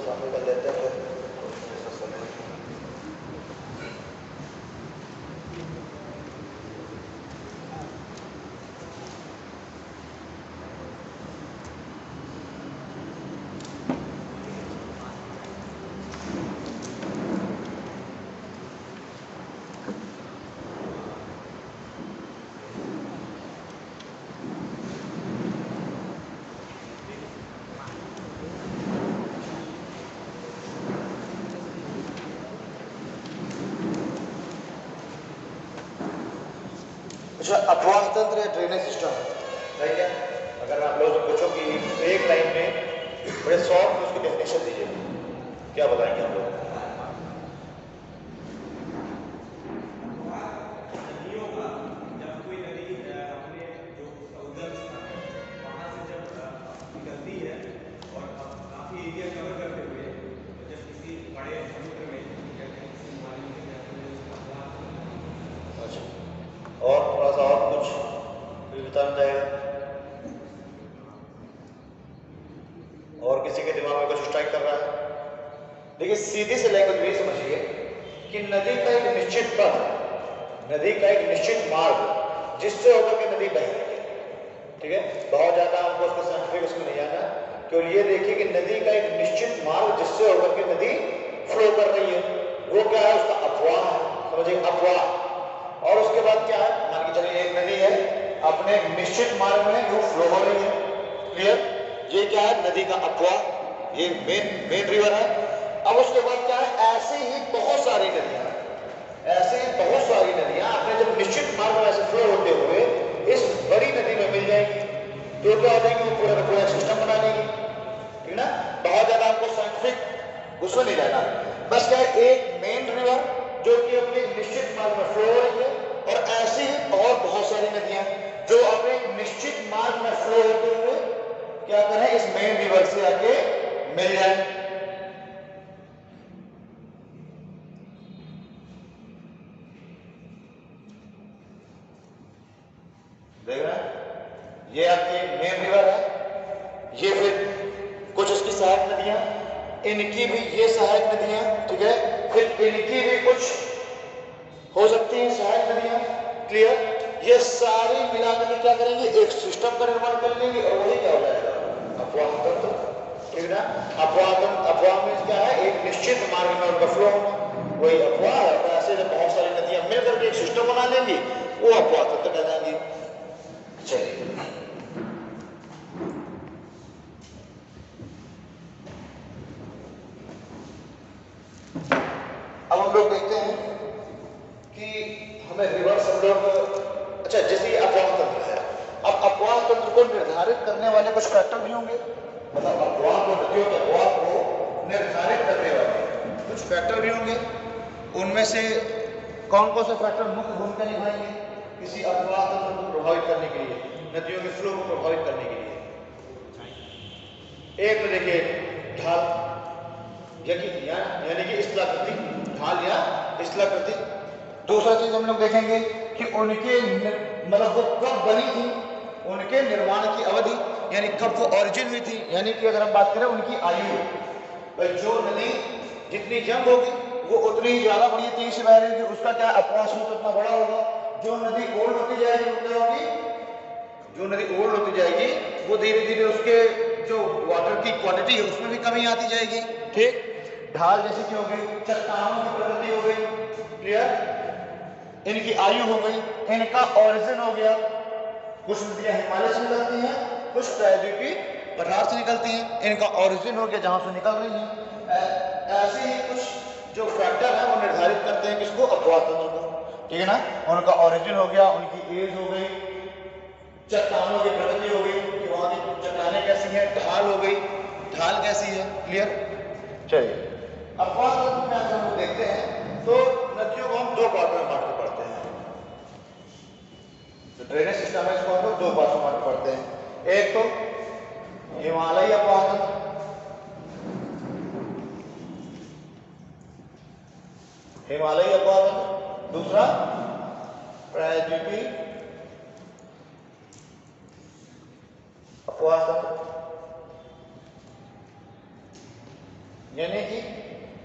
शामिल कर लेते हैं फिर। अच्छा, अपवाह तंत्र या ड्रेनेज सिस्टम है क्या? अगर आप लोगों से पूछो कि एक लाइन में बड़े शॉर्ट में उसकी डेफिनेशन दीजिए, क्या बताएंगे हम लोग? और थोड़ा सा और कुछ भी बताना जाएगा? और किसी के दिमाग में कुछ स्ट्राइक कर रहा है? देखिए, सीधी से लैंग्वेज में समझिए कि नदी का एक निश्चित पथ, नदी का एक निश्चित मार्ग जिससे होकर के नदी बह रही है, ठीक है? बहुत ज्यादा हमको उसको साइंटिफिक उसमें नहीं आना, केवल ये देखिए कि नदी का एक निश्चित मार्ग जिससे होकर के नदी फ्लो कर रही है, वो क्या है? उसका अपवाह है, समझिए, अपवाह। और उसके बाद क्या है? मान के चलिए एक नदी है, अपने एक निश्चित मार्ग में वो फ्लो हो रही है, क्लियर? ये क्या है? नदी का अपवाह, ये मेन रिवर है। अब उसके बाद क्या है? ऐसे ही बहुत सारी नदियां, ऐसे ही बहुत सारी नदियां अपने जब निश्चित मार्ग में ऐसे फ्लो होते हुए इस बड़ी नदी में मिल जाएगी, तो क्या हो जाएगी? वो पूरा का पूरा सिस्टम बना देगी, ठीक ना? बहुत ज्यादा आपको साइंटिफिक उसमें नहीं जाना, बस क्या है? एक मेन रिवर जो कि अपने निश्चित मार्ग में फ्लो हो रही है, और ऐसी ही और बहुत सारी नदियां जो अपने निश्चित मार्ग में फ्लो होते हुए क्या करें? इस मेन रिवर से आके मिल जाए। देख रहे हैं? ये आपकी मेन रिवर है, ये फिर कुछ इसकी सहायक नदियां, इनकी भी ये सहायक नदियां, ठीक है? फिर इनकी भी कुछ हो सकती है सहायक नदियां, क्लियर? ये सारी मिलाकर के क्या करेंगे? एक सिस्टम का निर्माण कर लेंगे, और वही क्या हो जाएगा? अपवाह तंत्र, ठीक ना? अपवाह तंत्र, अपवाह में क्या है? एक निश्चित मार्ग में उनका फ्लो होना, वही अपवाह है। और ऐसे जब बहुत सारी नदियां मिलकर के एक सिस्टम बना लेंगी, वो अपवाह तंत्र कहलाएंगी। चलिए, अब हम लोग देखते हैं कि हमें रिवर्स हम लोग, अच्छा, जैसे ये अपवाह तंत्र है, अब अपवाह तंत्र को निर्धारित करने वाले कुछ फैक्टर भी होंगे, मतलब अपवाह को, नदियों के अपवाह को निर्धारित करने वाले कुछ फैक्टर भी होंगे। उनमें से कौन कौन से फैक्टर मुख्य भूमिका निभाएंगे किसी अपवाह तंत्र को प्रभावित करने के लिए, नदियों के फ्लो को प्रभावित करने के लिए? एक तो देखिए ढाल, यानी कि स्थलाकृति, ढाल या स्थलाकृति। दूसरा चीज हम लोग देखेंगे कि उनके मतलब वो कब बनी थी, उनके निर्माण की अवधि, यानी कब वो ओरिजिन हुई थी, यानी कि अगर हम बात करें उनकी आयु, जो नदी जितनी जंग होगी वो उतनी ही ज्यादा बड़ी तेजी से बह रही होगी, उसका क्या अपवाह सूत्र उतना बड़ा होगा। जो नदी ओल्ड होती जाएगी वो क्या होगी? जो नदी ओल्ड होती जाएगी वो धीरे धीरे उसके जो वाटर की क्वांटिटी है उसमें भी कमी आती जाएगी, ठीक? ढाल जैसे कि हो गई, चट्टानों की प्रकृति हो गई, क्लियर? इनकी आयु हो गई, इनका ओरिजिन हो गया। कुछ नदियां हिमालय से निकलती हैं, कुछ प्रायद्वीपीय पठार से निकलती हैं, इनका ओरिजिन हो गया जहां से निकल रही हैं। ऐसे ही कुछ जो फैक्टर है वो निर्धारित करते हैं किसको? अपवाह तंत्र को, ठीक है ना? उनका ओरिजिन हो गया, उनकी एज हो गई, चट्टानों की प्रकृति हो गई कि वहां की चट्टानें कैसी हैं, ढाल हो गई, ढाल कैसी है, क्लियर? चलिए, अपवाह तंत्र में अगर हम देखते हैं तो नदियों को हम दो पार्ट में बांट के पढ़ते हैं। तो ड्रेनेज सिस्टम है, इसको हम लोग दो पार्ट में बांट के पढ़ते हैं। एक तो हिमालयी अपवाह तंत्र, हिमालयी अपवाह तंत्र, दूसरा प्रायद्वीपीय अपवाह तंत्र। यानी कि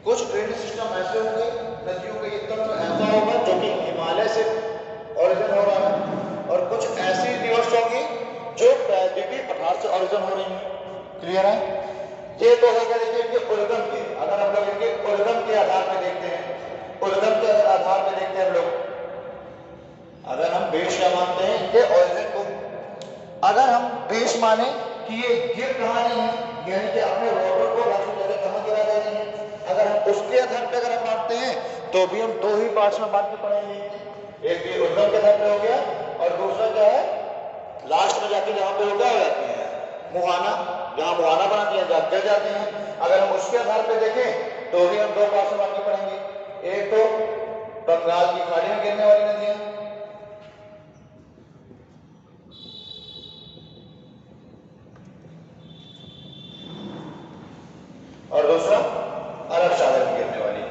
कुछ ड्रेनेज सिस्टम ऐसे होंगे, नदियों का ये तंत्र ऐसा होगा जो कि हिमालय से ओरिजिन हो रहा है, और कुछ ऐसी रिवर्स होंगी जो प्रायद्वीपीय पठार से ओरिजिन हो रही है। क्लियर है? ये तो है क्या, देखिए इनके उद्गम के, अगर हम लोग इनके उद्गम के आधार पर देखते हैं, उद्गम के आधार पर देखते हैं हम लोग, अगर हम बेस क्या मानते हैं इनके ओरिजिन को, अगर हम बेस माने कि ये गिर कहाँ रही है, यानी कि अपने वाटर को राष्ट्रीय जगह कहाँ गिरा जा रही है, अगर हम उसके आधार पर अगर हम मानते हैं तो भी हम दो ही पार्ट्स में बांट के पढ़ेंगे। एक ये उद्गम के आधार पर हो गया, और दूसरा क्या है, लास्ट में जाके जहाँ पे उल्टा हो जाती है मुहाना, जहाँ मुहाना बनाती है जहाँ गिर जाते हैं, अगर हम उसके आधार पर देखें तो भी हम दो पार्ट्स में बांट के पढ़ेंगे। एक तो बंगाल की खाड़ी में गिरने वाली नदियां, और दूसरा अरब सागर में गिरने वाली।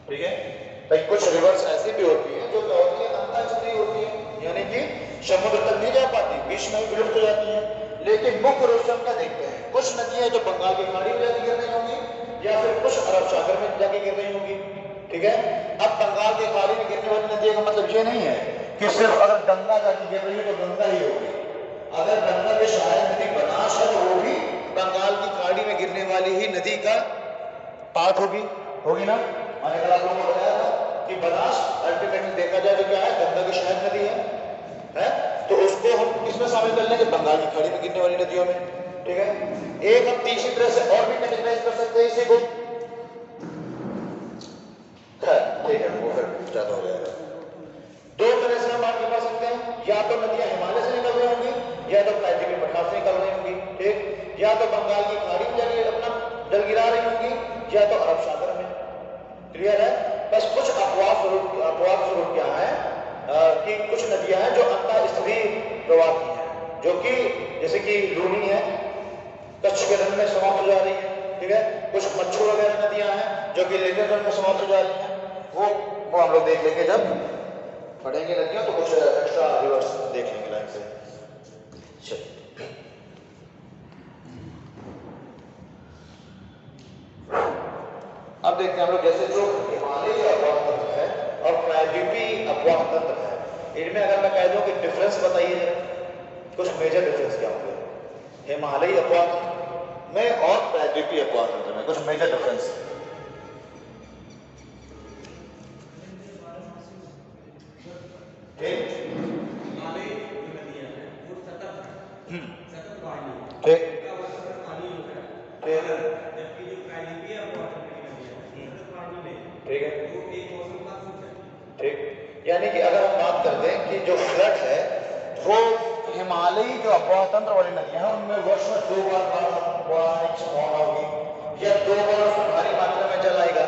ठीक है? तो कुछ रिवर्स ऐसी भी होती है जो क्या होती है, अंतःस्थलीय होती है, यानी कि समुद्र तक नहीं जा पाती, बीच में ही विलुप्त हो जाती है। लेकिन मुख्य रूप से हम क्या देखते हैं, कुछ नदियां जो बंगाल की खाड़ी में जाके गिर रही होंगी, या फिर कुछ अरब सागर में जाके गिर रही होंगी। ठीक है? अब बंगाल की खाड़ी में गिरने वाली नदियों का मतलब ये नहीं है कि सिर्फ अगर गंगा जाके गिर रही है तो गंगा ही होगी। अगर गंगा के सहायक नदी बनास है तो वो भी बंगाल की खाड़ी में गिरने वाली ही नदी का पार्ट होगी ना। मैंने कल आप लोगों को बताया था कि बनास अल्टीमेटली देखा जाए तो क्या है, गंगा की सहायक नदी है? तो उसको हम किसमें शामिल कर लेंगे, बंगाल की खाड़ी में गिरने वाली नदियों में। ठीक है? एक हम तीसरी तरह से और भी कैटेगराइज कर सकते हैं इसी को। ठीक है, वो फिर ज्यादा हो जाएगा। दो तरह से हम बात कर सकते हैं, या तो नदियां हिमालय से निकल रही होंगी, या तो प्रायद्वीपीय पठार से निकल रही होंगी। ठीक? या तो बंगाल की खाड़ी में जाके अपना जल गिरा रही होंगी, या तो अरब सागर में। क्लियर है? बस कुछ अपवाद स्वरूप क्या है कि कुछ नदियां हैं जो अंतःस्थलीय प्रवाह की हैं, जो कि जैसे कि लूनी है, कच्छ के रन में समाप्त हो जा रही है। ठीक है? कुछ मच्छू वगैरह नदियां हैं जो कि लेटर रन में समाप्त हो जा रही हैं। वो हम लोग देख लेंगे जब पढ़ेंगे नदियां, तो कुछ एक्स्ट्रा रिवर्स देख लेंगे लाइन से। अब देखते हैं हम लोग, जैसे जो हिमालयी अपवाह तंत्र है और प्रायद्वीपीय अपवाह तंत्र है, इनमें अगर मैं कह दूं कि डिफरेंस बताइए, कुछ मेजर डिफरेंस क्या होंगे हिमालयी अपवाह तंत्र में और प्रायद्वीपीय अपवाह तंत्र में, कुछ मेजर डिफरेंस। ठीक? ठीक है? ठीक, यानी कि अगर हम बात करते हैं कि जो फ्लड है वो हिमालयी जो अपवाह तंत्र वाली नदियां हैं उनमें वर्ष में 2 बार संभावना होगी, या 2 बार उसमें भारी मात्रा में जल आएगा।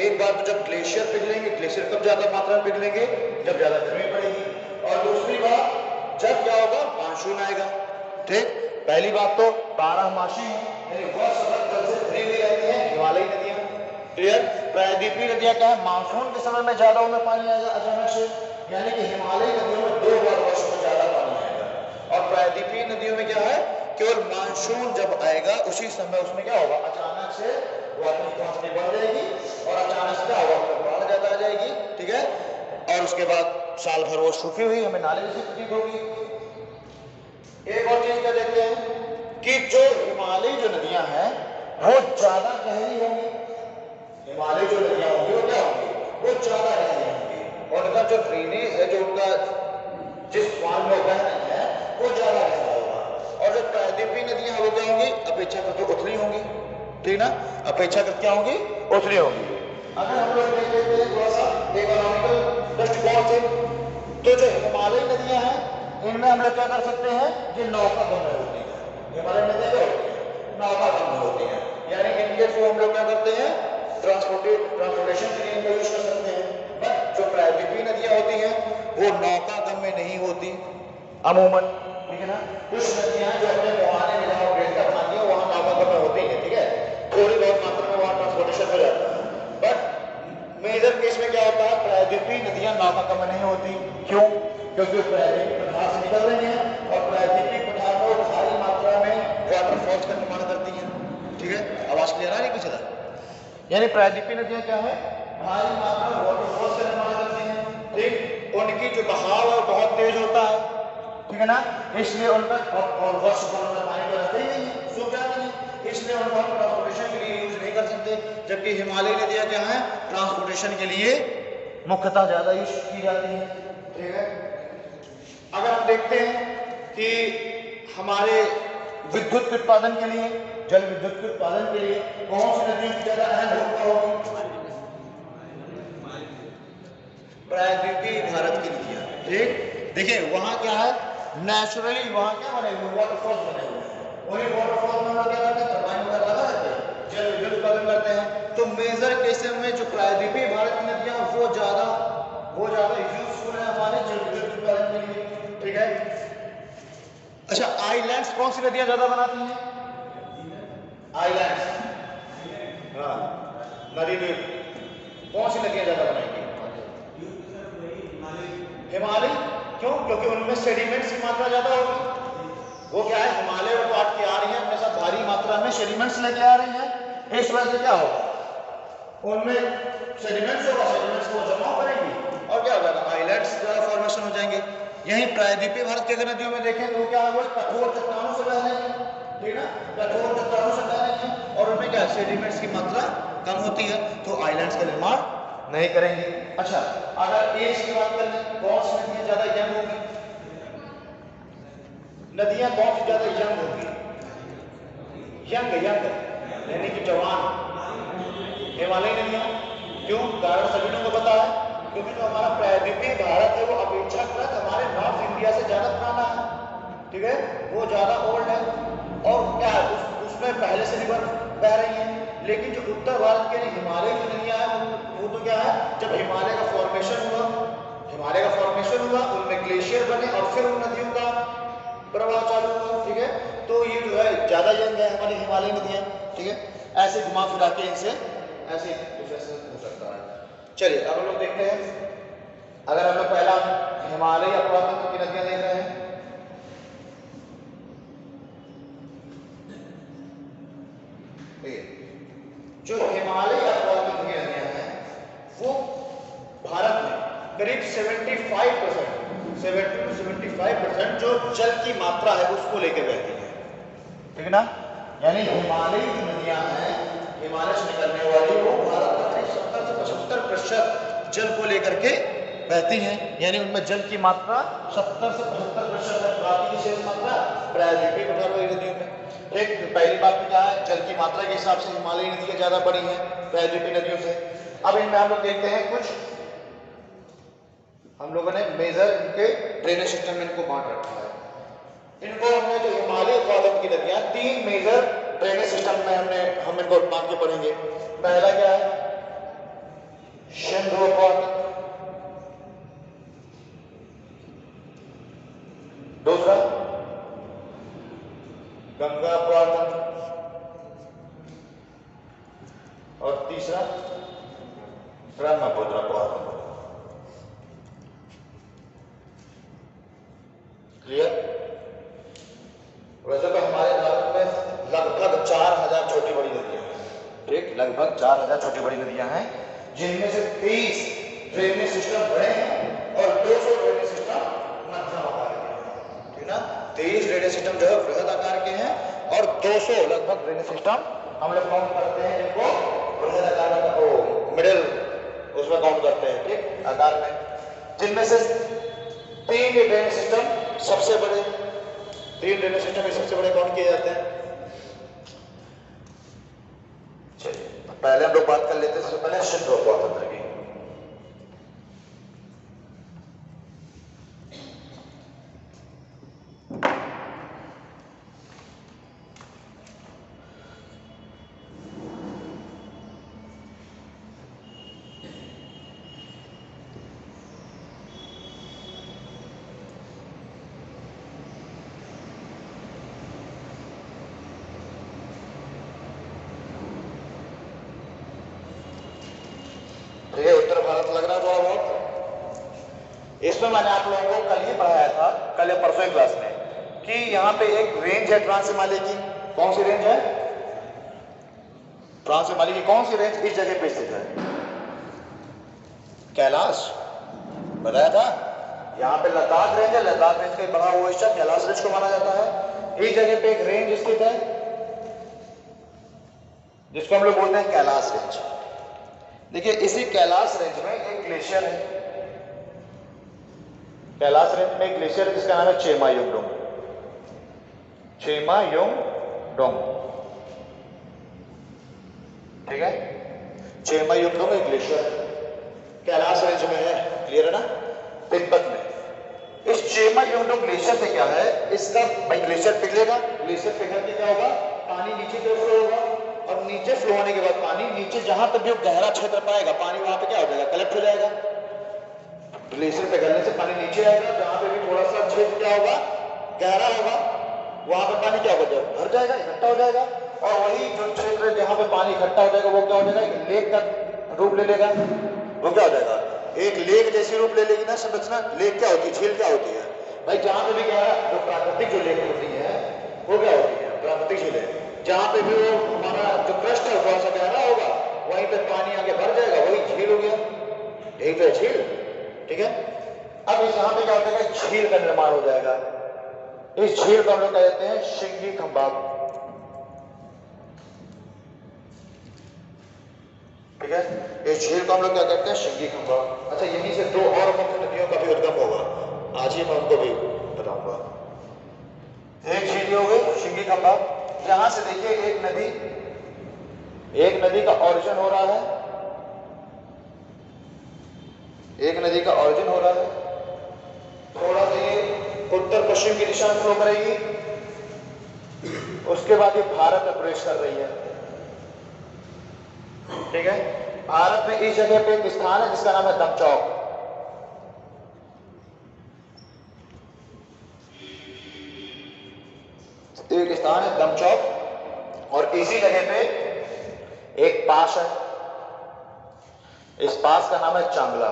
एक बार तो जब ग्लेशियर पिघलेंगे, ग्लेशियर कब ज्यादा मात्रा में पिघलेंगे, जब ज्यादा गर्मी पड़ेगी, और दूसरी बात जब क्या होगा, मानसून आएगा। ठीक? पहली बात तो 12मासी है, यानी वर्ष भर जल से भरी हुई रहती है हिमालयी नदियां। क्लियर? प्रायद्वीपीय नदियां क्या है, मानसून के समय में ज्यादा उनमें पानी आएगा अचानक से, यानी कि हिमालयी नदियों में 2 बार वर्ष में ज्यादा पानी आएगा, और प्रायद्वीपीय नदियों में क्या है, केवल मानसून जब आएगा उसी समय उसमें क्या होगा, अचानक से वाटर क्वांटिटी बढ़ जाएगी और अचानक से क्या होगा, बाढ़ ज्यादा आ जाएगी। ठीक है? और उसके बाद साल भर वो सूखी हुई हमें नाले जैसी प्रतीत होगी। एक और चीज क्या देखते हैं कि जो हिमालयी जो नदियां हैं वो ज्यादा गहरी होंगी, हिमालय जो नदियां होंगी वो क्या होंगी, वो ज्यादा गहरी होंगी, और उनका जो ड्रेनेज है, जो उनका जिस फॉर्म में बह रही है वो ज्यादा गहरा होगा। और जो प्रायद्वीपीय नदियां वो क्या होंगी, अपेक्षाकृत उथली होंगी। ठीक ना? अपेक्षाकृत क्या होंगी, उथली होंगी। अगर हम लोग देख लेते हैं थोड़ा सा इकोनॉमिकल दृष्टिकोण से, तो जो हिमालयी नदियां हैं इनमें हम लोग क्या कर सकते हैं, ये नौका गम्य होती है। हिमालयी नदियां क्या होती है, नौका गम्य होती है, यानी इनके थ्रू हम लोग क्या करते हैं, ट्रांसपोर्टेशन के लिए इनको यूज कर सकते हैं। बट जो प्रायद्वीपीय नदियां होती हैं वो नौका गम्य नहीं होती अमूमन। ठीक है ना? कुछ नदियां जो अपने मुहाने में जहां डेल्टा बनाती है वहां नौका गम्य होती है। ठीक है? थोड़ी बहुत मात्रा में वहां ट्रांसपोर्टेशन हो जाता है, बट मेजर केस में क्या होता है, प्रायद्वीपीय नदियां नौका गम्य नहीं होती। क्यों? क्योंकि प्रायद्वीपीय पठार से निकल रही हैं, और प्रायद्वीपीय पठार में भारी मात्रा में वाटरफॉल्स का निर्माण करती यानी प्रायद्वीपीय नदियां क्या है, भारी मात्रा में वाटरफॉल्स का निर्माण करती हैं, ठीक। उनकी जो बहाव है बहुत तेज होता है, ठीक है ना, इसलिए उनका और वर्ष भर में पानी तो रहता ही नहीं है, सूख जाती है, इसलिए उनको हम ट्रांसपोर्टेशन के लिए यूज नहीं कर सकते। जबकि हिमालयी नदियां क्या है, ट्रांसपोर्टेशन के लिए मुख्यतः ज्यादा यूज की जाती है, ठीक है। अगर हम देखते हैं कि हमारे विद्युत उत्पादन के लिए, जल विद्युत के उत्पादन के लिए कौन सी नदियों की ज्यादा अहम भूमिका होगी, प्रायद्वीपीय भारत की नदियां, ठीक। देखिए वहां क्या है, नेचुरली वहां क्या बने हुए, वाटरफॉल्स बने हुए हैं, वही वाटरफॉल में लोग क्या करते हैं, टरबाइन वगैरह लगा देते हैं, जल विद्युत उत्पादन करते हैं। तो मेजर केसेस में जो प्रायद्वीपीय भारत की नदियां वो ज्यादा यूजफुल है हमारे जल विद्युत उत्पादन के लिए, ठीक है। अच्छा, आइलैंड्स कौन सी नदियां ज्यादा बनाती हैं, आइलैंड्स, हाँ, नदी द्वीप कौन सी नदियां ज्यादा बनाएंगी, हिमालय, क्यों, क्योंकि उनमें सेडिमेंट्स की मात्रा ज्यादा होगी, वो क्या है, हिमालय को काट के आ रही है, अपने साथ भारी मात्रा में सेडिमेंट्स लेके आ रही है, इस वजह से क्या होगा, उनमें सेडिमेंट्स होगा, सेडिमेंट्स को जमा करेंगी और क्या होगा, आइलैंड्स फॉर्मेशन हो जाएंगे। यही प्रायद्वीपीय भारत की अगर नदियों में देखें तो क्या होगा, कठोर चट्टानों से बह रही है, ठीक ना, कठोर चट्टानों से बह रही है और उनमें क्या सेडिमेंट्स की मात्रा कम होती है, तो आइलैंड्स का निर्माण नहीं करेंगे। अच्छा, अगर एज की बात कर लें, कौन सी नदियां ज्यादा यंग होगी, नदियां कौन सी ज्यादा यंग होगी, यंग यानी कि जवान, हिमालयी नदियां, क्यों, कारण सभी लोगों को पता है, क्योंकि जो हमारा प्रायद्वीपीय भारत है वो अपेक्षाकृत हमारे नॉर्थ इंडिया से ज्यादा पुराना है, ठीक है, वो ज्यादा ओल्ड है और क्या है, उसमें पहले से रिवर बह रही है। लेकिन जो उत्तर भारत के हिमालय की नदियां हैं वो तो क्या है, जब हिमालय का फॉर्मेशन हुआ, उनमें ग्लेशियर बने और फिर उन नदियों का प्रवाह चालू हुआ, ठीक है। तो ये जो है ज्यादा यंग है हमारी हिमालय नदियां, ठीक है। ऐसे घुमा फिरा के इनसे ऐसे डिफरेंस हो सकता है। चलिए अब हम लोग देखते हैं, अगर हम लोग पहला हिमालय अपवातंत्र की नदियां देख रहे हैं, जो हिमालय अपवातंत्र की नदियां हैं वो भारत में करीब 70-75% जो जल की मात्रा है उसको लेकर बहती है, ठीक ना। यानी हिमालयी जो नदियां हैं, हिमालय से निकलने वाली, वो भारत में करीब 70 से 75% जल को लेकर के बहती हैं, यानी उनमें जल की मात्रा 70 से 75% है, बाकी की शेष मात्रा प्रायद्वीपीय नदियों में। एक पहली बात क्या है, जल की मात्रा के हिसाब से हिमालयी नदियां ज्यादा बड़ी हैं प्रायद्वीपीय नदियों से। अब इनमें हम लोग देखते हैं कुछ, हम लोगों ने मेजर इनके ड्रेनेज सिस्टम में इनको बांट रखा है। इनको हमने जो हिमालय अपवातंत्र की नदियां 3 मेजर ड्रेनेज सिस्टम में हम इनको बांट के पढ़ेंगे। पहला क्या है, सिंधु अपवातंत्र, दूसरा गंगा अपवातंत्र और तीसरा ब्रह्मपुत्र अपवातंत्र। क्लियर? वैसे तो हमारे भारत में लगभग 4000 छोटी बड़ी नदियां हैं, ठीक, लगभग 4000 छोटी बड़ी नदियां हैं, जिनमें से 23 ड्रेनेज सिस्टम बड़े हैं और 200 ड्रेनेज सिस्टम मध्यम आकार के हैं, ठीक ना। 23 ड्रेनेज सिस्टम जो है बृहद आकार के हैं और 200 लगभग ड्रेनेज सिस्टम हम लोग काउंट करते हैं जिनको बृहद आकार में, मिडिल उसमें काउंट करते हैं, ठीक, आकार में, जिनमें से 3 ड्रेनेज सिस्टम सबसे बड़े, 3 ड्रेनेज सिस्टम सबसे बड़े काउंट किए जाते हैं। चलिए पहले हम लोग बात कर लेते हैं, सबसे पहले सिंधु अपवातंत्र की। उत्तर भारत लग रहा थोड़ा बहुत। इसमें मैंने आप लोगों को कल ही पढ़ाया था, कल या परसों क्लास में, कि यहाँ पे एक रेंज है ट्रांस हिमालय की। कौन सी रेंज है? फ्रांस में माली की कौन सी रेंज इस जगह पे स्थित है? कैलाश, बताया था। यहाँ पे लद्दाख रेंज है, लद्दाख रेंज का बना हुआ हिस्सा कैलाश रेंज को माना जाता है। इस जगह पे एक रेंज स्थित है जिसको हम लोग बोलते हैं कैलाश रेंज। देखिए इसी कैलाश रेंज में एक ग्लेशियर है, कैलाश रेंज में एक ग्लेशियर है जिसका नाम है चेमा युंगडोंग। चेमा युंगडोंग, ठीक है, चेमा युंगडोंग एक ग्लेशियर है, कैलाश रेंज में है, क्लियर है ना, तिब्बत में। इस चेमा युंगडोंग ग्लेशियर से क्या है, इसका भाई ग्लेशियर पिघलेगा, ग्लेशियर पिघल के क्या होगा, पानी नीचे की ओर फ्लो होगा, और नीचे फ्लो होने के बाद पानी नीचे जहां तक भी गहरा क्षेत्र पाएगा पानी वहां पे क्या हो जाएगा, कलेक्ट हो जाएगा। ग्लेशियर पिघलने से पानी नीचे आएगा, जहां पे भी थोड़ा सा क्षेत्र क्या होगा, गहरा होगा, वहां पे पानी क्या होगा, भर जाएगा, इकट्ठा हो जाएगा, और वही जो क्षेत्र जहां पे पानी इकट्ठा हो जाएगा वो क्या हो जाएगा, एक लेक का रूप ले लेगा। वो क्या हो जाएगा, एक लेक जैसी रूप ले लेगी ना संरचना। लेक क्या होती है, झील क्या होती है भाई, जहां पे भी गहरा जो प्राकृतिक जो लेक होती है वो क्या होती है, प्राकृतिक झीलें। जहां पे भी वो हमारा जो क्रस्ट है थोड़ा सा गहरा होगा, वहीं पे पानी आगे भर जाएगा, वही झील हो गया, यही तो है झील, ठीक है। अब इस यहाँ पे क्या होता है, झील का निर्माण हो जाएगा। इस झील को हम लोग कहते हैं शिंगी खंबा, ठीक है, इस झील को हम लोग क्या कहते हैं, शिंगी खंबा। अच्छा, यहीं से दो और मुख्य नदियों का भी उद्गम होगा, आज ही मैं उनको भी बताऊंगा। एक झील हो गई शिंगी खंबा, यहां से देखिए एक नदी का ऑरिजिन हो रहा है, एक नदी का ऑरिजिन हो रहा है, थोड़ा सा ये उत्तर पश्चिम की दिशा में फ्लो करेगी, उसके बाद ये भारत में प्रवेश कर रही है, ठीक है। भारत में इस जगह पे एक स्थान है जिसका नाम है दमचौक। एक स्थान है दमचौक, और इसी जगह पे एक पास है, इस पास का नाम है चांगला,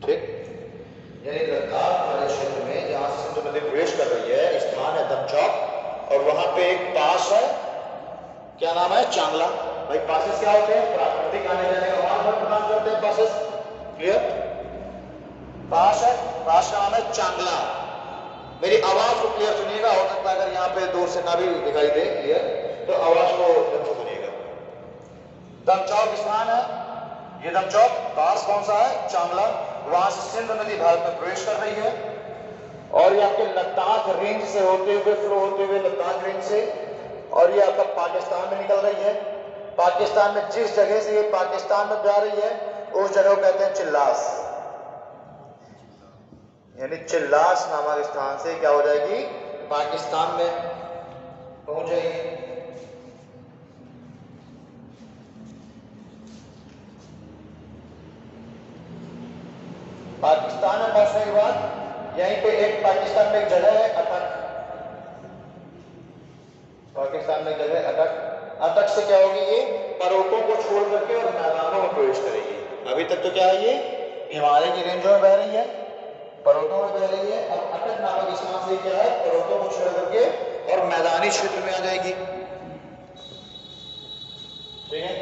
ठीक। यानी लद्दाख वाले क्षेत्र में जहां से सिंधु नदी प्रवेश कर रही है, स्थान है दमचौक, और वहां पे एक पास है, क्या नाम है, चांगला। भाई पासेस क्या होते हैं, प्राकृतिक आने जाने का मार्ग प्रदान करते हैं पासेस, क्लियर। पास है, पास का नाम है चांगला। मेरी आवाज को क्लियर सुनिएगा, हो सकता है अगर यहाँ पे दूर से ना भी दिखाई दे क्लियर, तो आवाज को ढंग से सुनिएगा। दमचौक स्थान है, ये दमचौक, पास कौन सा है, चांगला, वहां से सिंधु नदी भारत में प्रवेश कर रही है, और ये आपके लद्दाख रेंज से होते हुए फ्लो होते हुए लद्दाख रेंज से, और ये आपका पाकिस्तान में निकल रही है। पाकिस्तान में जिस जगह से ये पाकिस्तान में जा रही है उस जगह को कहते हैं चिल्लास, यानी चिल्लास नामक स्थान से क्या हो जाएगी, पाकिस्तान में पहुंच जाएगी। पाकिस्तान में पहुंचने के बाद यहीं पे एक पाकिस्तान में एक जगह है अटक, पाकिस्तान में जगह अटक, अटक से क्या होगी, ये पर्वतों को छोड़ करके और मैदानों में प्रवेश करेगी। अभी तक तो क्या है, ये हिमालय की रेंजों में बह रही है, पर्वतों में बह रही है, अब अटक नामक स्थान से क्या है, पर्वतों को छोड़ करके और मैदानी क्षेत्र में आ जाएगी, ठीक है।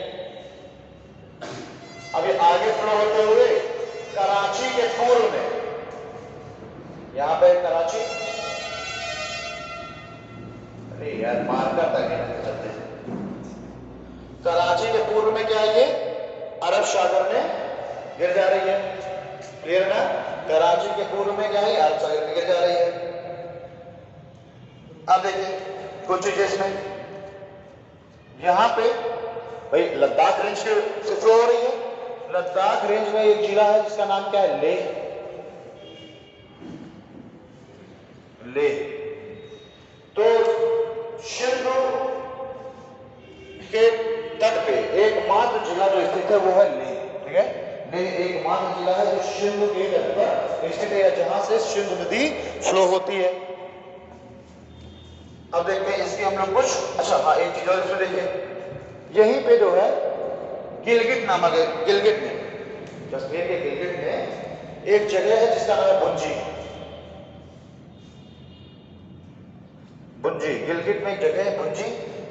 अभी आगे फ्लो होते हुए कराची के पूर्व में, यहां पे कराची, अरे यार मार्कर तक चलते हैं, कराची के पूर्व में क्या है, ये अरब सागर में गिर जा रही है, क्लियर ना। कराची के पूर्व में क्या है, अरब सागर में गिर जा रही है। अब देखिए कुछ चीजें इसमें, यहां पे भाई लद्दाख रेंज से फ्लो हो रही है, लद्दाख रेंज में एक जिला है जिसका नाम क्या है, लेह, लेह। तो सिंधु के तट पे एकमात्र जिला जो स्थित है वो है लेह, ठीक है। लेह एकमात्र जिला है जो सिंधु के तट पर स्थित है, जहां से सिंधु नदी फ्लो होती है। अब देखते हैं इसकी हम लोग कुछ, अच्छा हाँ एक चीज और इसमें देखिए, यहीं पे जो है गिलगित नामक है, गिलगित में, कश्मीर के गिलगित में एक जगह है जिसका नाम है भुंजी, गिलगित में एक जगह है भुंजी।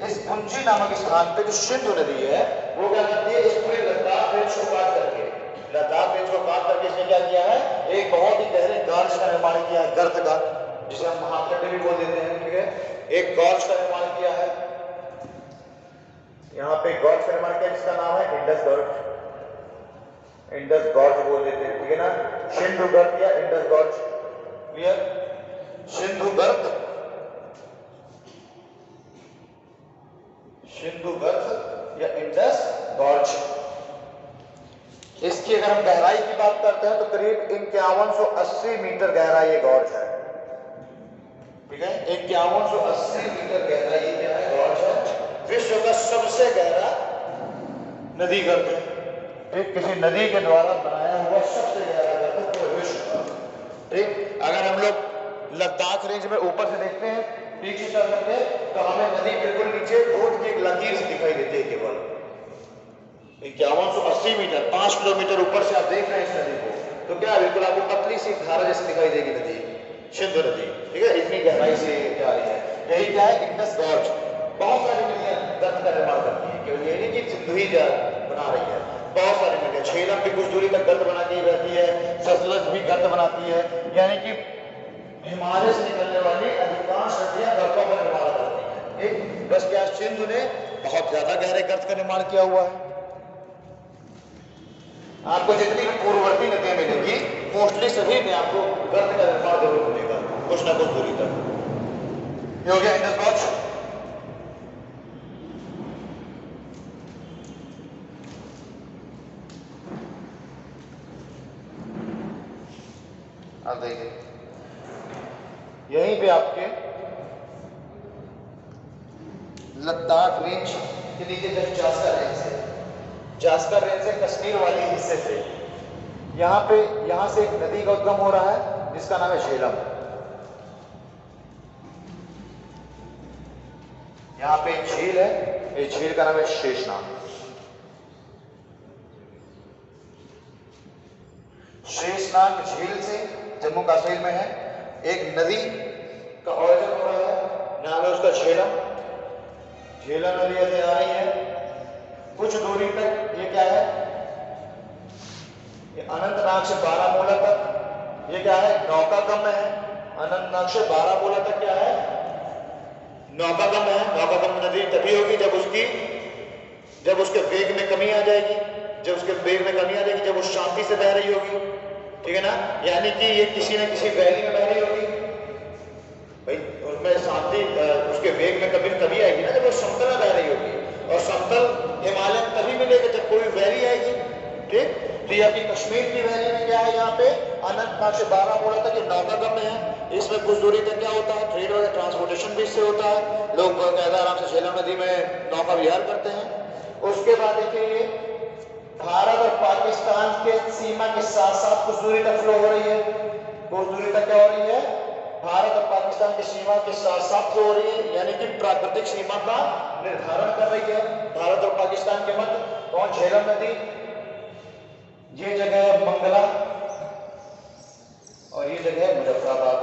इस भुंजी नामक स्थान पे जो सिंधु नदी है वो क्या करती है, इस पूरे लद्दाख रेंज को काट करके, लद्दाख रेंज को काट करके इसने क्या किया है, एक बहुत ही गहरे गॉर्ज का निर्माण किया है, गर्त का, जिसे हम महाखंड भी बोल देते हैं। ठीक है, एक गॉर्ज का निर्माण किया है, यहाँ पे गॉर्ज का निर्माण किया जिसका नाम है इंडस गॉर्ज, इंडस गॉर्ज बोल देते हैं। ठीक है ना, सिंधु गर्त या इंडस गॉर्ज, क्लियर, सिंधु गर्त, सिंधु गर्त या इंडस गॉर्ज। इसकी अगर हम गहराई की बात करते हैं तो करीब 5180 मीटर गहरा ये गॉर्ज है। ठीक है, 5180 मीटर गहरा ये क्या है, गॉर्ज है। विश्व का सबसे गहरा नदी गर्त है, ठीक, किसी नदी के द्वारा बनाया हुआ सबसे गहरा गर्त पूरे विश्व का। ठीक, अगर हम लोग लद्दाख रेंज में ऊपर से देखते हैं ठीक से चल करके तो हमें नदी बिल्कुल नीचे रोड की एक लकीर से दिखाई देती है केवल 5180 मीटर, 5 किलोमीटर ऊपर से आप देख रहे हैं इस नदी को तो क्या बिल्कुल आपको पतली सी धारा जैसे दिखाई देगी नदी, सिंधु नदी। ठीक है, इतनी गहराई से जा रही है। यही क्या है, इंडस गॉर्ज। बहुत सारी नदियां गर्त का निर्माण करती है, केवल ये नहीं कि सिंधु ही बना रही है, बहुत सारी नदियां, झेलम भी कुछ दूरी तक गर्त बना के रहती है, सतलज भी गर्त बनाती है, यानी कि हिमालय से निकलने वाली अधिकांश नदियां गर्तों का निर्माण करती हैं। ठीक, बस क्या सिंधु ने बहुत ज्यादा गहरे गर्त का निर्माण किया हुआ है। आपको जितनी भी पूर्ववर्ती नदियां मिलेंगी मोस्टली सभी में आपको गर्त का निर्माण जरूर मिलेगा कुछ ना कुछ दूरी तक। ये हो गया इंडस गॉर्ज। अब देखिए यहीं पे आपके लद्दाख रेंज के नीचे जब जास्कर रेंज है, जास्कर रेंज से कश्मीर वाले हिस्से से यहाँ से एक नदी का उद्गम हो रहा है जिसका नाम है झेलम। यहाँ पे एक झील है, इस झील का नाम है शेषनाग। शेषनाग झील से जम्मू कश्मीर में है एक नदी का ऑरिजिन हो रहा है, नाम है उसका झेलम। झेलम नदी ऐसे आ रही है कुछ दूरी तक, ये क्या है, ये अनंतनाग से बारामूला तक, ये क्या है, नौकागम्य है। अनंतनाग से बारामूला तक क्या है, नौकागम्य है। नौकागम्य नदी तभी होगी जब उसके वेग में कमी आ जाएगी, जब वो शांति से बह रही होगी। ठीक है ना, यानी कि ये किसी न किसी वैली में बह रही होगी भाई, उसमें शांति, उसके वेग में कभी तभी आएगी ना जब वो समतल में बह रही होगी, और समतल हिमालय में तभी मिलेगा जब कोई वैली आएगी। ठीक, तो ये अभी कश्मीर की वैली में क्या है, यहाँ पे अनंतनाग से बारामूला तक ये नौकागम्य है। इसमें कुछ दूरी तक क्या होता है, ट्रेड और ट्रांसपोर्टेशन भी इससे होता है, लोग बाकायदा आराम से झेलम नदी में नौका विहार करते हैं। उसके बाद देखिए ये भारत और पाकिस्तान के सीमा के साथ साथ कुछ दूरी तक फ्लो हो रही है। कुछ दूरी तक क्या हो रही है, भारत और पाकिस्तान की सीमा के साथ साथ फ्लो हो रही है, यानी कि प्राकृतिक सीमा का निर्धारण कर रही है भारत और पाकिस्तान के मध्य। कौन, झेलम नदी, ये जगह है मंगला और ये जगह है मुजफ्फराबाद।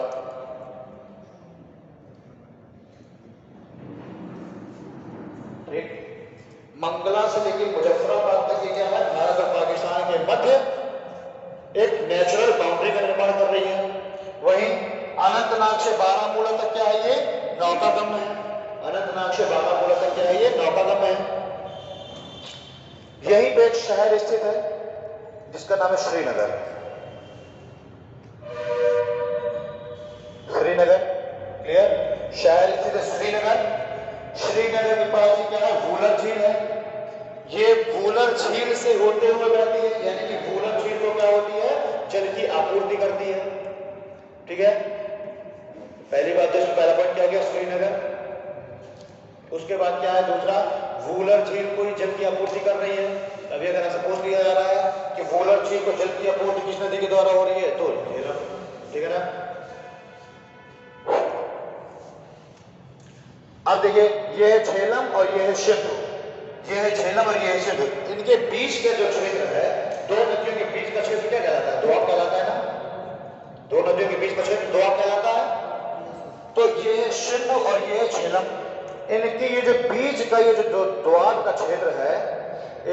ठीक, मंगला से लेकर मुजफ्फराबाद तक ये क्या है, भारत और पाकिस्तान के मध्य एक नेचुरल बाउंड्री का निर्माण कर रही है। वहीं अनंतनाग से बारामूला तक क्या है, ये नौकागम्य है। अनंतनाग से बारामूला तक क्या है, ये नौकागम्य है। यहीं पे एक शहर स्थित है जिसका नाम है श्रीनगर। श्रीनगर, क्लियर, शहर स्थित है श्रीनगर। श्रीनगर के पास क्या है, वूलर झील है। ये वूलर झील से होते हुए बहती है, यानी कि वूलर झील को क्या होती है, जल की आपूर्ति करती है। ठीक है, पहली बात, तो पहला पॉइंट क्या गया, श्रीनगर। उसके बाद क्या है दूसरा, वूलर झील को ही जल की आपूर्ति कर रही है। अभी अगर ऐसा पूछ लिया जा रहा है कि वूलर झील को जल की आपूर्ति किस नदी के द्वारा हो रही है, तो झेलम। ठीक है ना, अब देखिए ये है झेलम और ये है सिंधु। ये है झेलम और ये है सिंधु। इनके बीच का जो क्षेत्र है, दो नदियों के बीच का क्षेत्र क्या कहलाता है, दोआब कहलाता है ना। दो नदियों के बीच का क्षेत्र दोआब कहलाता है। तो ये है सिंधु और ये है झेलम। इनकी ये जो बीच का ये जो द्वार का क्षेत्र है,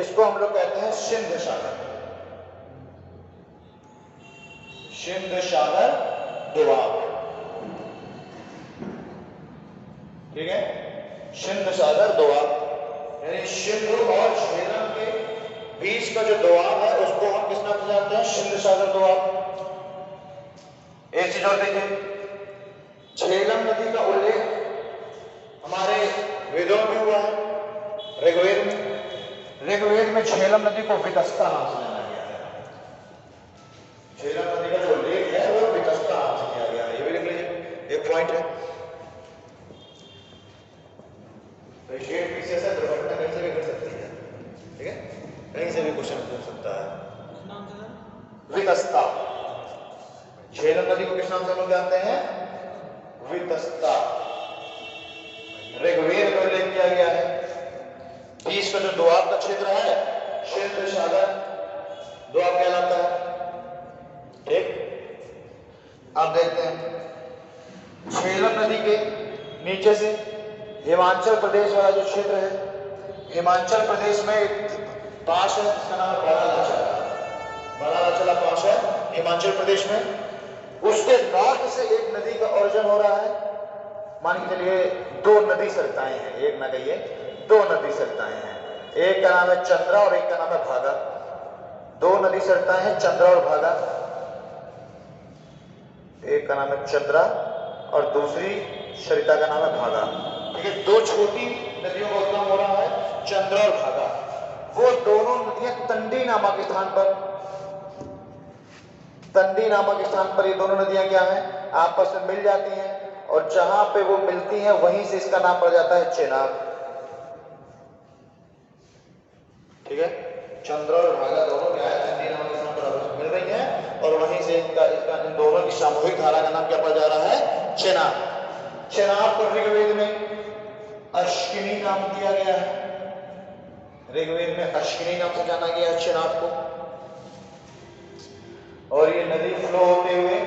इसको हम लोग कहते हैं सिंध सागर। सिंध सागर दोआब, ठीक है, सिंध सागर दोआब, यानी सिंधु और झेलम के बीच का जो दोआब है उसको हम किस नाम से जानते हैं? सिंध सागर दोआब। एक चीज और देखें, झेलम नदी का उल्लेख हमारे वेदों में हुआ है, ऋग्वेद में। ऋग्वेद में झेलम नदी को वितस्ता नाम से जाना गया है। झेलम नदी का जो उल्लेख है वो वितस्ता नाम से किया गया है, ये भी लिख लीजिए, एक पॉइंट है। तो शेर पीछे से दुर्घटना कहीं से भी घट सकती है, ठीक है, कहीं से भी क्वेश्चन पूछ सकता है। वितस्ता, झेलम नदी को किस नाम से हम जानते हैं? वितस्ता। ऋग्वेद में उल्लेख किया गया है। बीच का जो दोआब का क्षेत्र है सिंध सागर दोआब कहलाता है, ठीक। अब देखते हैं झेलम नदी के नीचे से हिमाचल प्रदेश वाला जो क्षेत्र है, हिमाचल प्रदेश में एक पास है जिसका नाम है बालाचला पास है हिमाचल प्रदेश में। उसके नॉर्थ से एक नदी का ओरिजिन हो रहा है। मान के चलिए दो नदी सरिताएं हैं, एक ना कहिए दो नदी सरिताएं हैं, एक का नाम है चंद्रा और एक का नाम है भागा। दो नदी सरिताएं हैं, चंद्रा और भागा। एक का नाम है चंद्रा और दूसरी सरिता का नाम है भागा, ठीक है। दो छोटी नदियों का उद्गम हो रहा है, चंद्रा और भागा। वो दोनों नदियां तंडी नामक स्थान पर, तंडी नामक स्थान पर ये दोनों नदियां क्या हैं? आपस में मिल जाती हैं, और जहां पे वो मिलती हैं वहीं से इसका नाम पड़ जाता है चेनाब, ठीक है। चंद्र और भागा दोनों क्या है? तंडी नामक स्थान पर आपस में मिल रही हैं और वहीं से इसका इन दोनों की सामूहिक धारा का नाम क्या पड़ जा रहा है? चेनाब। चेनाब को ऋग्वेद में अश्विनी नाम दिया गया है। ऋग्वेद में अश्विनी नाम से जाना गया है चेनाब को। और ये नदी फ्लो होते हुए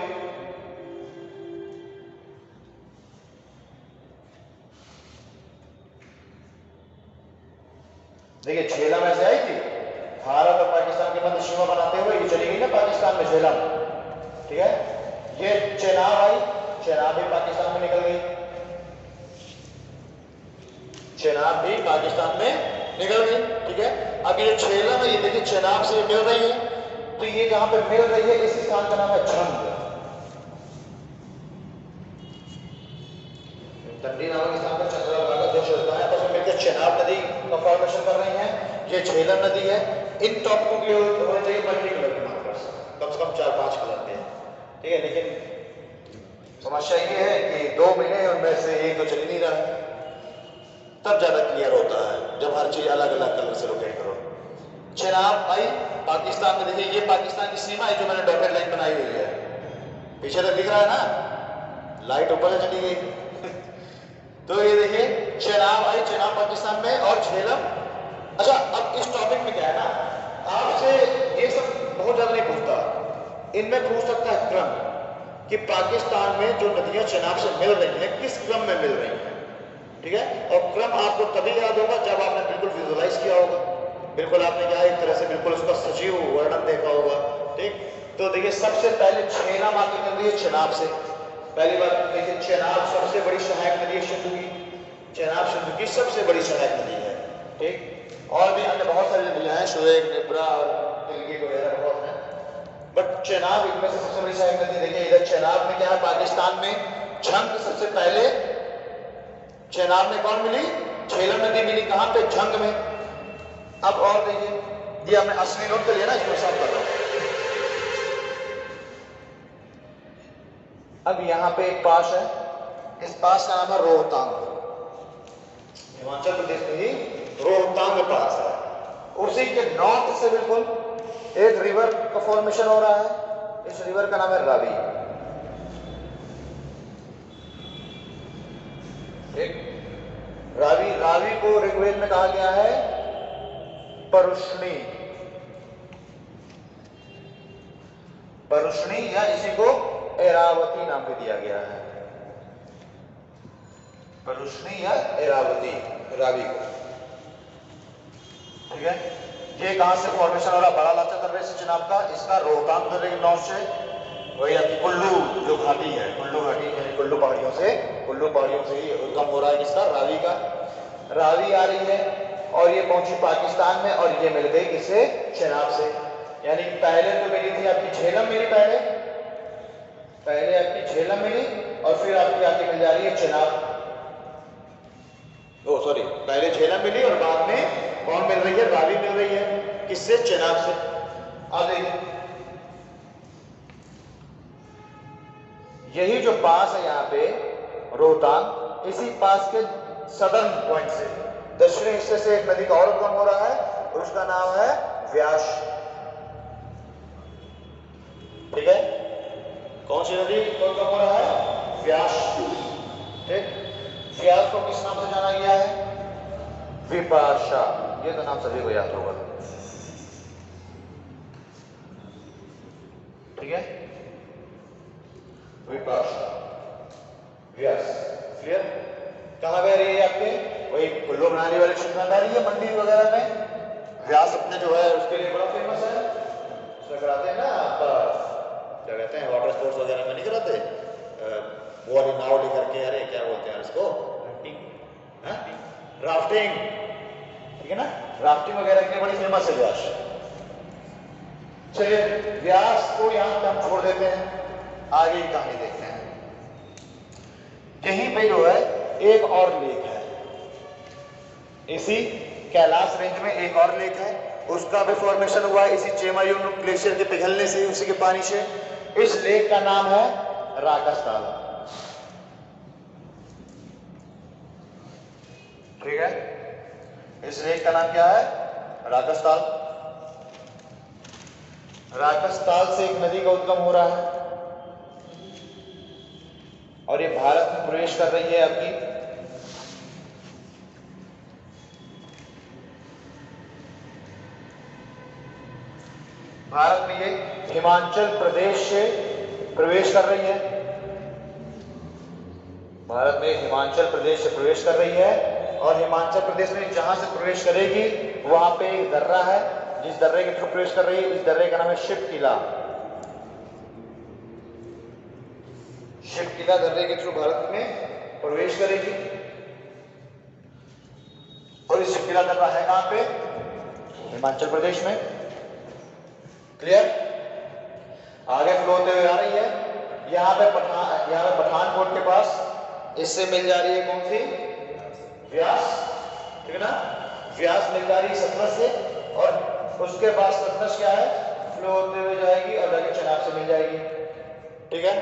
देखिए झेलम ऐसे आई थी, भारत और पाकिस्तान के मध्य सीमा बनाते हुए ये चली गई ना पाकिस्तान में झेलम, ठीक है। ये चेनाब आई, चेनाब भी पाकिस्तान में निकल गई, चेनाब भी पाकिस्तान में निकल गई, ठीक है। अब ये झेलम है, ये देखिए चेनाब से मिल रही है, तो ये जहां पे मिल रही है इस स्थान का नाम है झंग। तंडी नामक स्थान पर चंद्रा और भागा दो सरिताएं आपस में मिलकर चेनाब नदी का फॉर्मेशन कर रही हैं। ये झेलम नदी है। इन टॉपिकों के होने चाहिए मल्टी कलर के मार्कर्स, कम से कम 4-5 कलर के, ठीक है। लेकिन समस्या ये है कि दो मिले उनमें से एक तो चल नहीं रहा है, तब ज्यादा क्लियर होता है जब हर चीज अलग अलग कलर से लोकेट करो। चेनाब आई पाकिस्तान में, देखिए ये पाकिस्तान की सीमा है जो मैंने डॉटेड लाइन बनाई हुई है, पीछे तक दिख रहा है ना, लाइट ऊपर से चली गई तो ये देखिए चेनाब आई, चेनाब पाकिस्तान में, और झेलम। अच्छा, अब इस टॉपिक में क्या है ना, आपसे ये सब बहुत ज्यादा नहीं पूछता, इनमें पूछ सकता है क्रम कि पाकिस्तान में जो नदियां चेनाब से मिल रही हैं किस क्रम में मिल रही हैं, ठीक है। और क्रम आपको तभी याद होगा जब आपने बिल्कुल विजुअलाइज किया होगा, बिल्कुल आपने क्या एक तरह से बिल्कुल उसका सजीव वर्णन देखा होगा, ठीक। तो देखिए सबसे पहले झेलम आके मिल रही है चेनाब से। पहली बात देखिए चेनाब सबसे बड़ी सहायक नदी है सिंधु की, चेनाब सिंधु की सबसे बड़ी सहायक नदी है, ठीक। और भी अन्य बहुत सारी नदियां हैं, सुरेग, निब्रा और गिलगित वगैरह बहुत हैं, बट चेनाब इनमें से सबसे बड़ी सहायक नदी। देखिए इधर चेनाब में क्या है, पाकिस्तान में झंग सबसे पहले चेनाब में कौन मिली? झेलम नदी मिली, कहां पे? झंग में। अब और देखिए, ये हमने असली नोट कर लिया ना, इसको साफ कर रहा हूं। अब यहाँ पे एक पास है, इस पास का नाम है रोहतांग, हिमाचल प्रदेश में ही रोहतांग पास है। उसी के नॉर्थ से बिल्कुल एक रिवर का फॉर्मेशन हो रहा है, इस रिवर का नाम है रावी, ठीक। रावी को ऋग्वेद में कहा गया है परुष्णी, या इसी को ऐरावती नाम भी दिया गया है। प्रदूषणी या इरावती, रावी को। ठीक है, ये कहां से फॉर्मेशन हो रहा? बड़ा लाचा दर्रे से चिनाब का, इसका रोहतांग दर्रे के नौ से, वही आपकी कुल्लू जो घाटी है, कुल्लू घाटी यानी कुल्लू पहाड़ियों से ही उद्गम हो रहा है किसका? रावी का। रावी आ रही है और ये पहुंची पाकिस्तान में और ये मिल गई किससे? चिनाब से। यानी पहले तो मिली थी आपकी झेलम मिली, पहले आपकी झेलम मिली और फिर आपकी आके मिल जा रही है चिनाब। ओ सॉरी, पहले झेलम मिली और बाद में कौन मिल रही है? रावी मिल रही है, किससे? चिनाब से। अब देखिए यही जो पास है यहाँ पे रोहतांग, इसी पास के सदर्न पॉइंट से, दक्षिणी हिस्से से एक नदी का और उद्गम हो रहा है और उसका नाम है व्यास। ठीक है, कौन सी नदी का उद्गम हो रहा है? व्यास। ठीक, व्यास को किस नाम से जाना गया है? विपाशा। ये तो नाम सभी को याद होगा। ठीक है, विपाशा, व्यास। क्लियर? कहां बह रही है आपके? वही कुल्लू मनाली वाले क्षेत्र में बह रही है, मंडी वगैरह में। व्यास अपने जो है उसके लिए बड़ा फेमस है। उसमें कराते हैं ना आपका, क्या कहते हैं, वाटर स्पोर्ट्स वगैरह में नहीं कराते? वो वाली नाव लेकर के, अरे क्या बोलते हैं इसको? राफ्टिंग। ठीक है ना, राफ्टिंग वगैरह के लिए बड़ी फेमस है व्यास। चलिए व्यास को यहां पे हम छोड़ देते हैं, आगे की कहानी देखते हैं। यहीं पे जो है एक और लेक है, इसी कैलाश रेंज में एक और लेक है, उसका भी फॉर्मेशन हुआ है इसी चेमायून ग्लेशियर के पिघलने से, उसी के पानी से। इस लेक का नाम है राकस ताल। ठीक है, इस लेक का नाम क्या है? राकस ताल। राकस ताल से एक नदी का उद्गम हो रहा है और ये भारत में प्रवेश कर रही है आपकी। भारत में ये हिमाचल प्रदेश से प्रवेश कर रही है, भारत में हिमाचल प्रदेश से प्रवेश कर रही है। और हिमाचल प्रदेश में जहां से प्रवेश करेगी वहां पे एक दर्रा है, जिस दर्रे के थ्रू प्रवेश कर रही है, इस दर्रे का नाम है शिवकिला। शिवकिला दर्रे के थ्रू भारत में प्रवेश करेगी और इस शिवकिला दर्रा है कहां पे? हिमाचल प्रदेश में। क्लियर? आगे फ्लो होते हुए आ रही है, यहाँ पे पठानकोट के पास इससे मिल जा रही है कौन सी? व्यास। ठीक है ना, व्यास मिल जा रही है सतलज से और उसके बाद सतलज क्या है? फ्लो होते हुए जाएगी और जाके चिनाब से मिल जाएगी। ठीक है,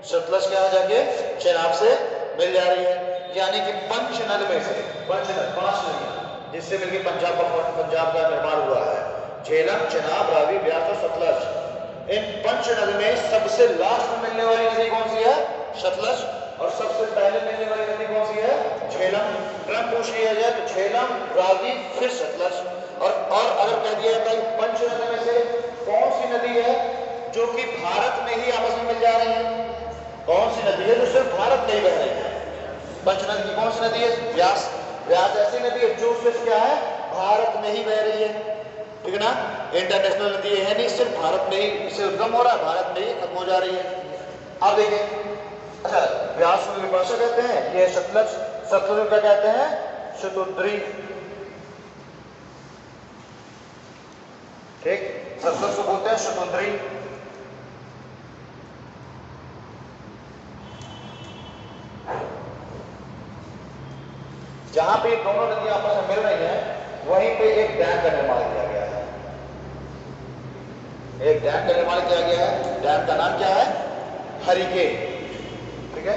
सतलज क्या है? जाके चिनाब से मिल जा रही है। यानी कि पंचनद में से, पंचनद 5 नदियां जिससे मिलकर पंजाब का निर्माण हुआ है, झेलम, चिनाब, रावी, व्यास और सतलज। इन पंचनद में सबसे लास्ट में मिलने वाली नदी कौन सी है? सतलज। और सबसे पहले मिलने वाली नदी कौन सी है? झेलम। क्रम पूछ लिया जाए तो झेलम, रावी, फिर सतलज। और अगर कह दिया जाता है पंचनद में से कौन सी नदी है जो कि भारत में ही आपस में मिल जा रही है? कौन सी नदी है जो सिर्फ भारत में ही बह रही है? पंचनद की कौन सी नदी है? व्यास। व्यास ऐसी नदी है जो सिर्फ क्या है? भारत में ही बह रही है। ठीक है ना, इंटरनेशनल नदी है नहीं, सिर्फ भारत में ही इसे उद्गम हो रहा है, भारत में ही खत्म हो जा रही है। अब देखिए, अच्छा व्यास को विपाशा कहते हैं, ये सतलज, सतलज का कहते हैं शतुद्री। ठीक, सतलज को बोलते हैं शतुद्री। जहां पे दोनों नदियां आपस में मिल रही हैं वहीं पे एक डैम का निर्माण किया गया है, एक डैम का निर्माण किया गया है। डैम का नाम क्या है? हरिके। ठीक है,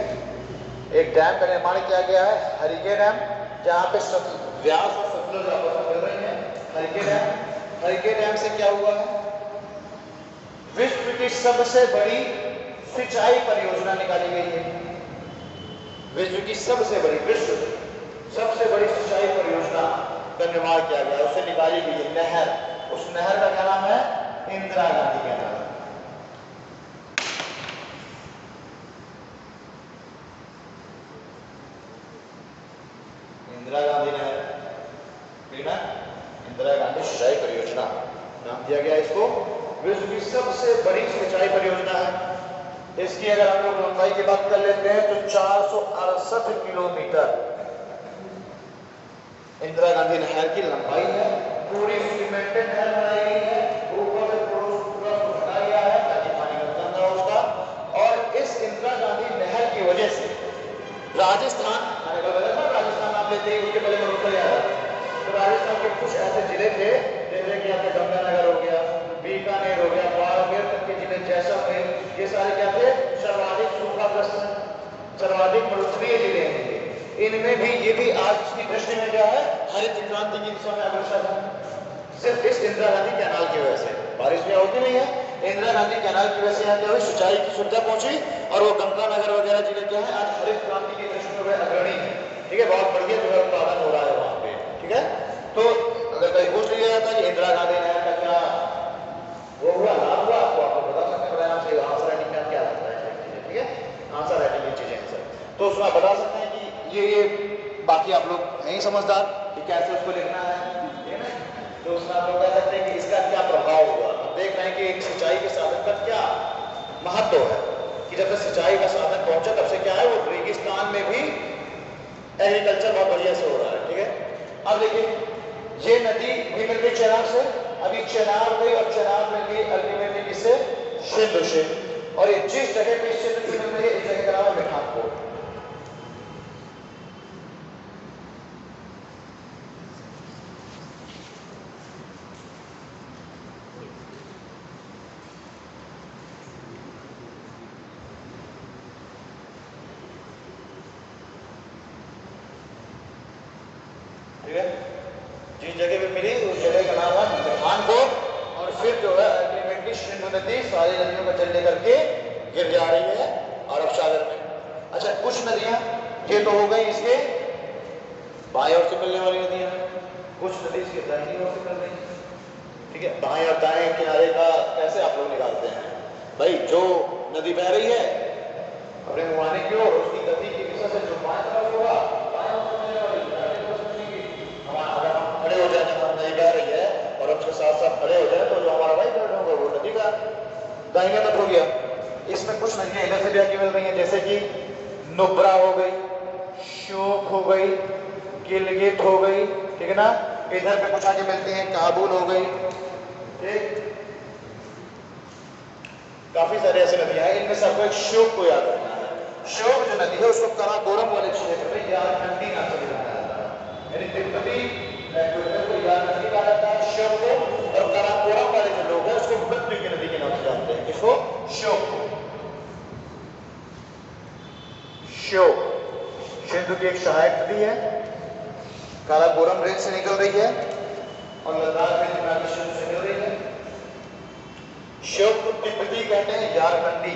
एक डैम का निर्माण किया गया है, हरिके डैम, जहां पे व्यास और सतलज आपस में मिल रही हैं। हरिके डैम, हरिके डैम से क्या हुआ है? विश्व की सबसे बड़ी सिंचाई परियोजना निकाली गई है। विश्व की सबसे बड़ी सिंचाई परियोजना का निर्माण किया गया, उससे निकाली गई है नहर। उस नहर का क्या नाम है? इंदिरा गांधी का नाम। इंदिरा गांधी नहर, ठीक ना, इंदिरा गांधी सिंचाई परियोजना नाम दिया गया इसको। विश्व की सबसे बड़ी सिंचाई परियोजना है। इसकी अगर हम लोग लंबाई की बात कर लेते हैं तो 468 किलोमीटर इंदिरा गांधी नहर की लंबाई है। पूरी सीमेंटेड नहर बनाई गई है, ऊपर से पूरा हटाया गया है ताकि पानी गंदा ना हो उसका। और इस इंदिरा गांधी नहर की वजह से राजस्थान, मैंने कल बताया था राजस्थान नाम लेते ही उसके पहले मैं रुक गया था, तो राजस्थान के कुछ ऐसे जिले थे जैसे कि आपके गंगानगर हो गया, बीकानेर हो गया, बाड़मेर तक के जिले, जैसलमेर, ये सारे क्या थे, सर्वाधिक सूखाग्रस्त हैं, सर्वाधिक मरुस्थलीय जिले हैं। इनमें भी ये भी आज की दृष्टि में क्या है, हरित क्रांति की दिशा में अग्रसर है। सिर्फ इस इंदिरा गांधी कैनाल की वजह से बारिश भी होती नहीं है। इंदिरा गांधी कैनाल की वजह से यहाँ क्या हुई, सिंचाई की सुविधा पहुंची और वो गंगानगर वगैरह जिले क्या है आज हरित क्रांति की दृष्टि में अग्रणी है। ठीक है, बहुत बढ़िया जो है उत्पादन हो रहा है वहां पे। ठीक है, तो अगर कहीं पूछ लिया जाता है कि इंदिरा गांधी नहर का क्या वो हुआ, लाभ हुआ, तो आपको बता सकते हैं बड़े आराम से आंसर राइटिंग का क्या लगता है चीजें। ठीक है, आंसर राइटिंग की चीजें हैं सर, तो उसमें आप बता सकते हैं कि ये बाकी आप लोग नहीं समझदार कि कैसे उसको लिखना है, ठीक है ना, तो उसमें आप लोग कह सकते हैं कि इसका क्या प्रभाव हुआ। अब देख रहे हैं कि एक सिंचाई के साधन का क्या महत्व है कि जब से सिंचाई का साधन पहुंचा तब से क्या है वो रेगिस्तान में भी एग्रीकल्चर बहुत बढ़िया से हो रहा है। ठीक है, अब देखिए ये नदी भी मिल गई चेनाब से, अभी चेनाब गई और चेनाब मिल गई अल्टीमेटली किससे, सिंधु से। और ये जिस जगह पे सिंधु मिल रही है इस जगह का नाम है मिठानपुर। ठीक है, जिस जगह पे मिली उस जगह का नाम है मिठानपुर। और फिर जो है अल्टीमेटली सिंधु नदी सारी नदियों का जल लेकर के गिर जा रही है अरब सागर में। अच्छा, कुछ नदियां ये तो हो गई इसके बाएं ओर से मिलने वाली नदियां, कुछ नदी इसके दाहिनी ओर से मिल रही है। ठीक है, बाएं और दाएं किनारे का कैसे आप लोग निकालते हैं भाई, जो नदी बह रही है अपने मुहाने की ओर, उसकी गति की दिशा से जो बाएं तरफ होगा बाएं ओर से मिलने वाली, अगर हम खड़े हो जाए जब नदी बह रही है और उसके साथ साथ खड़े हो जाए तो जो हमारा राइट साइड होगा वो नदी का दाहिने तरफ हो गया। इसमें कुछ नदियां इधर से भी आके मिल रही हैं जैसे कि नुब्रा हो गई, श्योक हो गई, गिलगित हो गई, ठीक है ना, इधर पे कुछ आगे मिलती हैं, काबुल हो गई। ठीक, काफी सारे ऐसे नदियां हैं, इनमें सबको एक श्योक को याद रखना है। श्योक जो नदी है उसको काराकोरम वाले क्षेत्र में यारकंडी नाम से जाना जाता है, यानी तिब्बती को यारकंडी कहा जाता है श्योक को, और काराकोरम वाले जो लोग हैं उसको मृत्यु की नदी के नाम से जानते हैं, किसको, श्योक को। श्योक सिंधु की एक सहायक नदी है, काराकोरम रेंज से निकल रही है और लद्दाख में हिमालय से निकल रही है। श्योक को तिब्बती कहते हैं यारकंडी।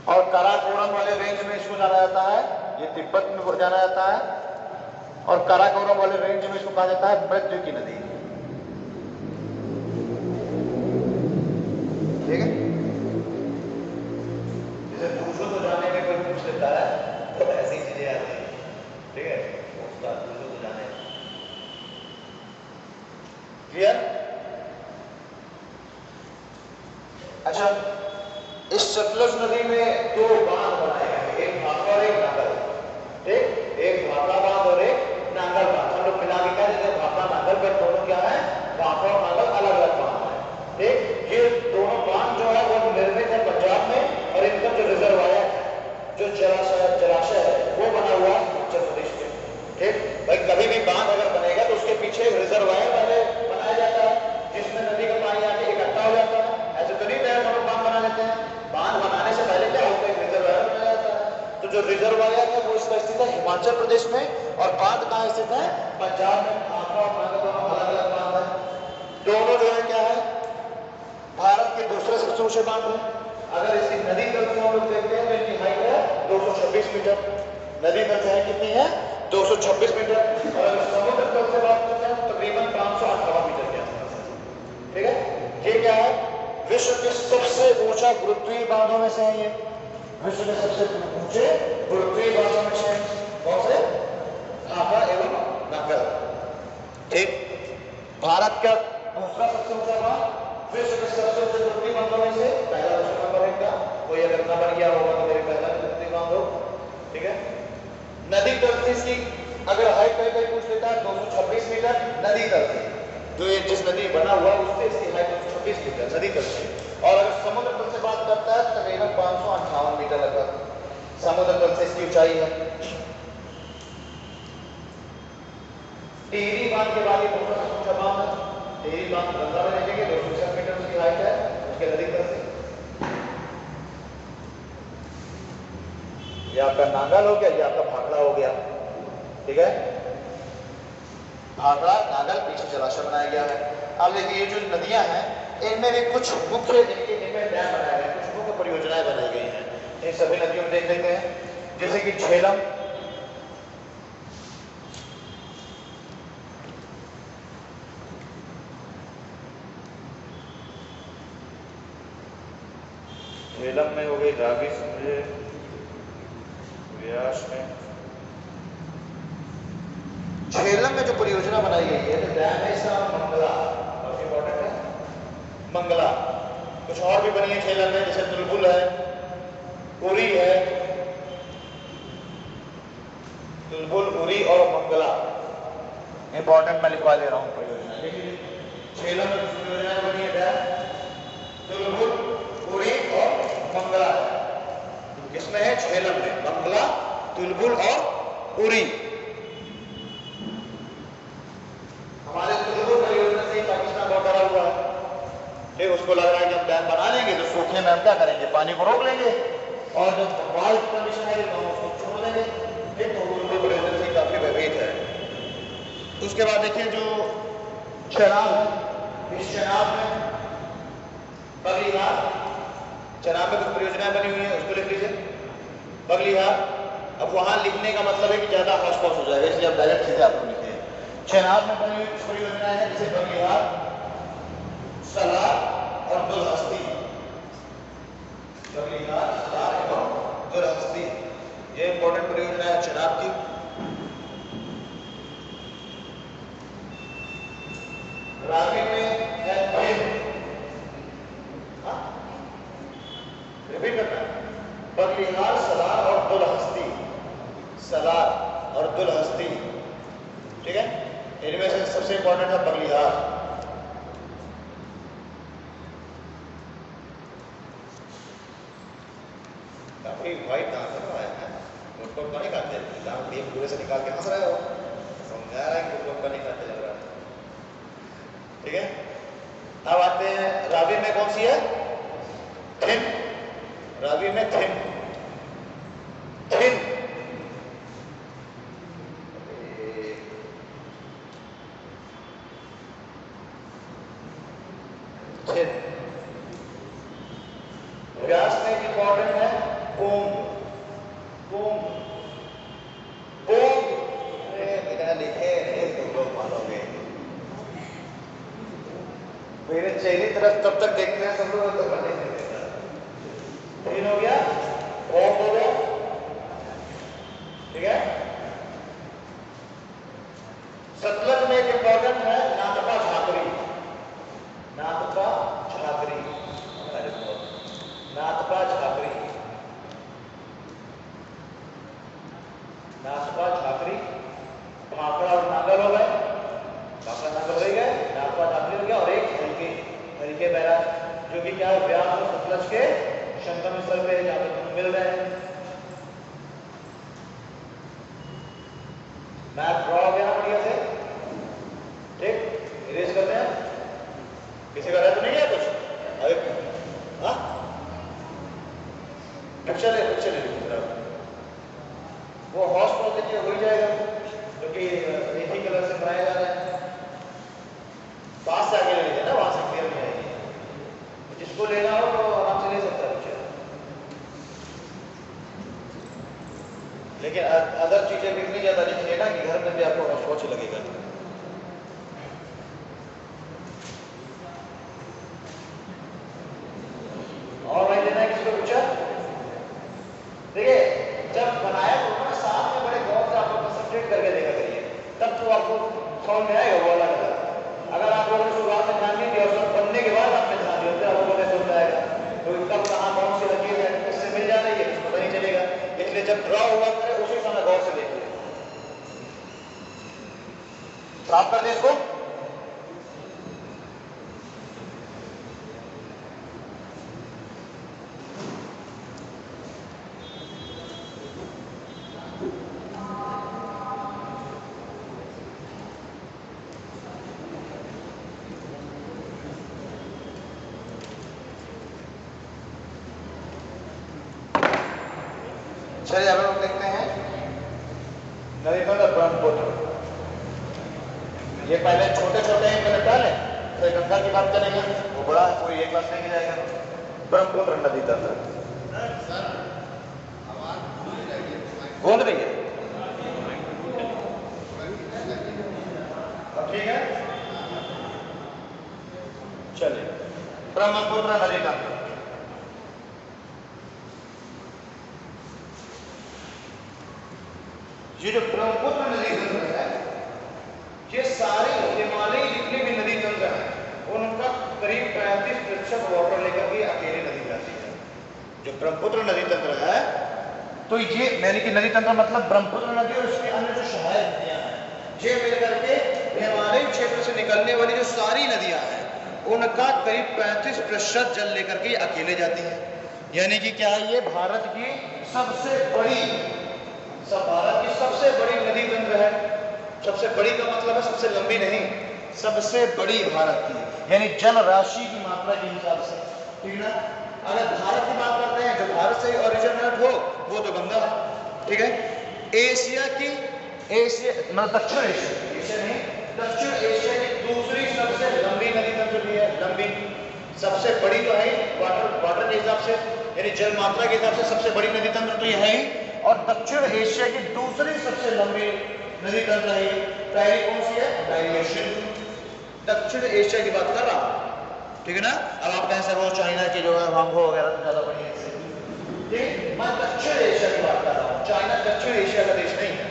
और काराकोरम वाले रेंज में इसको जाना जाता है, ये तिब्बत में जाना जाता है, और काराकोरम वाले रेंज में इसको कहा जाता है मृत्यु की नदी। ठीक है, जैसे दूसरों को जाने में कोई पूछ लेता है तो ऐसी चीजें आती हैं। ठीक है, उसका दूसरों को जाने क्लियर। अच्छा, इस सतलुज नदी में दो बांध बनाए गए, एक भाखड़ा और एक नांगल। ठीक, एक भाखड़ा बांध और एक नांगल बांध। हम लोग मिला के कह देते हैं भाखड़ा नांगल, पर दोनों क्या है, भाखड़ा और नांगल अलग अलग बांध है। ठीक, ये दोनों बांध जो है वो निर्मित है पंजाब में, और इनका जो रिजर्वायर है, जो जलाशय है वो बना हुआ है उत्तर प्रदेश में। ठीक भाई, कभी भी बांध अगर बनेगा तो उसके पीछे रिजर्वायर पहले बनाया जाता है जिसमें नदी का पानी आके इकट्ठा हो जाता है। ऐसे तो नहीं डायरेक्ट हम लोग बांध बना लेते हैं, बांध बनाने से पहले क्या होता है, रिजर्वायर बनाया जाता है। तो जो रिजर्वायर है वो इसका स्थित है हिमाचल प्रदेश में, और बांध कहाँ स्थित है, पंजाब में। भाखड़ा और नांगल दोनों अलग अलग बांध है। दोनों जो है क्या है, भारत के दूसरे सबसे ऊंचे बांध है। अगर इसकी नदी तल से हम लोग देखते हैं तो इनकी हाइट है 226 मीटर। नदी तल से है कितनी है, 226 मीटर। और अगर समुद्र तल से बात करते हैं तकरीबन 558 मीटर के आसपास है। ठीक है, ये क्या है, विश्व के सबसे ऊंचा गुरुत्वीय बांधों में से है ये। विश्व के सबसे ऊंचे पर्वतीय बांधों में से कौन से? ढाका एवं नागल। ठीक। भारत का दूसरा सबसे ऊंचा बांध विश्व के सबसे ऊंचे पर्वतीय बांधों में से पहला दूसरा नंबर है क्या? कोई अगर ना बन गया होगा तो मेरे पहला पर्वतीय बांध हो। ठीक है। नदी तल से इसकी अगर हाइट कोई पूछ लेता है 226 मीटर नदी तल से, जो ये जिस नदी बना हुआ उससे इसकी हाइट 226 मीटर नदी तल से। और अगर समुद्र तल से बात करता है तकरीबन 558 मीटर लगभग समुद्र तल से इसकी ऊंचाई है। टिहरी बांध के बाद ये दूसरा सबसे ऊंचा बांध है। टिहरी बांध गंगा में देखेंगे 260 मीटर उसकी हाइट है उसके नदी तल से। ये आपका नांगल हो गया, ये आपका भाखड़ा हो गया। ठीक है। भाखड़ा नांगल पीछे जलाशय बनाया गया है। अब देखिए ये जो नदियां हैं इनमें भी कुछ मुख्य इनमें डैम बनाए गए हैं, कुछ मुख्य परियोजनाएं बनाई गई हैं। इन सभी नदियों में देख लेते हैं, जैसे कि झेलम, झेलम में हो गई, रावी समझे, व्यास में। झेलम में जो परियोजना बनाई गई है तो डैम है इसका मंगला, काफी इंपॉर्टेंट है मंगला। कुछ और भी बनी है झेलम में, जैसे तुलबुल है, उरी है, तुलबुल, उरी और मंगला इंपॉर्टेंट मैं लिखवा दे रहा हूं परियोजना। झेलम में कुछ परियोजनाएं बनी है डैम, तुलबुल, उरी और मंगला है। किसमें है? झेलम में मंगला, तुलबुल और उरी। हमारे तुलबुल परियोजना से पाकिस्तान बहुत डरा हुआ है। ठीक, उसको लग रहा है कि हम डैम बना लेंगे तो सूखे में हम क्या करेंगे? पानी को रोक लेंगे और जब वाइल्ड कंडीशन आएगी तो हम उसको छोड़ देंगे। ठीक, तो तुलबुल परियोजना से काफी भयभीत है। उसके बाद देखिए जो चनाब है, इस चनाब में बगलीहार, चनाब में कुछ परियोजनाएं बनी हुई है, उसको लिख लीजिए बगलीहार। अब वहां लिखने का मतलब है कि ज्यादा हौस पौस हो जाएगा, इसलिए अब डायरेक्ट सीधे आपको लिखिए। चनाब में बनी हुई कुछ परियोजनाएं हैं जैसे बगलीहार, सलार और दुलहस्ती। बगलीहार, सलार एवं दुलहस्ती ये इंपॉर्टेंट परियोजना है चनाब की। रावी में है रिपीट करना है, बगलीहार, सलार और दुलहस्ती, सलार और दुलहस्ती। ठीक है। इनमें से सबसे इंपॉर्टेंट है बगलीहार। काफी वाइट आंसर आया है, गुटगुट नहीं खाते, दांत दिए पूरे से निकाल के हंस रहे हो, समझा रहा है कि गुटगुट नहीं खाते लग रहा है। ठीक है। अब आते हैं रावी में कौन सी है? थिन। रावी में थिन, थिन थिन। व्यास में इंपॉर्टेंट है पोंग, पोंग, पोंग बिना लिखे तुम लोग मानोगे। मेरे चेहरे तरफ तब तक देखते हैं सब लोग तो बने नहीं देता। तीन हो गया, पोंग हो गया। ठीक है। सतलज में एक इंपॉर्टेंट है नाथपा झाकरी, नाथपा झाकरी, नाथपा झाकरी, नाथपा झाकरी। भाखड़ा और नांगल हो गए, भाखड़ा नांगल हो गए, नाथपा झाकरी हो गया। और एक हल्के बैराज जो कि क्या है व्यास और सतलज के संगम स्थल पे जहां पे मिल रहे हैं। मैप ड्रॉ हो गया बढ़िया से। ठीक, इरेज करते हैं। किसी का रह तो नहीं है कुछ? हाँ, पिक्चर है, पिक्चर है। वो हॉर्स पावर देखिए हो ही जाएगा क्योंकि एक ही कलर से बनाया जा रहा है। पास से आगे ले लीजिए ना, वहां से क्लियर नहीं आएगी। जिसको लेना हो तो आराम से ले सकता है पिक्चर, लेकिन अदर चीजें भी इतनी ज्यादा लिखिए ना कि घर में भी आपको सोच लगेगा। और भाई लेना है किसको पिक्चर? समझ में आएगा वो अलग है। अगर आप लोगों ने शुरुआत में ध्यान नहीं दिया और सब बनने के बाद आपने ध्यान दिया तो आपको कैसे होता है तो कब कहाँ कौन सी लकीर है किससे मिल जा रही है कुछ पता नहीं चलेगा। इसलिए जब ड्रॉ हुआ करे उसी समय गौर से देखिए। साफ कर दे इसको। चलिए अब लोग देखते हैं नदी तंत्र ब्रह्मपुत्र। ये पहले छोटे छोटे हैं मैंने डाले फिर गंगा की बात करेंगे वो बड़ा कोई एक क्लास नहीं जाएगा। ब्रह्मपुत्र नदी तंत्र गूंद रही है ठीक है। चलिए ब्रह्मपुत्र नदी तंत्र ये जो ब्रह्मपुत्र नदी तंत्र है ये सारी हिमालय जितनी भी नदी तंत्र है उनका करीब 35% वाटर लेकर के अकेली नदी जाती है। जो ब्रह्मपुत्र नदी तंत्र है तो ये यानी कि नदी तंत्र मतलब ब्रह्मपुत्र नदी और उसके अन्य जो सहायक नदियां हैं ये मिलकर के हिमालय क्षेत्र से निकलने वाली जो सारी नदियां हैं उनका करीब 35% जल लेकर के अकेले जाती है। यानी कि क्या है ये भारत की सबसे बड़ी भारत की सबसे बड़ी नदी तंत्र है। सबसे बड़ी का मतलब है सबसे लंबी नहीं सबसे बड़ी भारत की यानी जल राशि की मात्रा के हिसाब से ठीक है ना। अगर भारत की बात करते हैं जो भारत से ओरिजिनेट हो वो तो गंगा है ठीक है। एशिया की मतलब दक्षिण एशिया नहीं दक्षिण एशिया की दूसरी सबसे लंबी नदी तंत्र भी है। लंबी सबसे बड़ी तो है वाटर के हिसाब से यानी जल मात्रा के हिसाब से सबसे बड़ी नदी तंत्र तो यह है ही और दक्षिण एशिया की दूसरी सबसे लंबी नदी तंत्र है। पहली कौन सी है पहली एशियन दक्षिण एशिया की बात कर रहा हूं ठीक है ना। अब आप कहें सर वो चाइना की जो है हांगकांग वगैरह तो ज्यादा बड़ी है मैं दक्षिण एशिया की बात कर रहा हूं। चाइना दक्षिण एशिया का देश नहीं है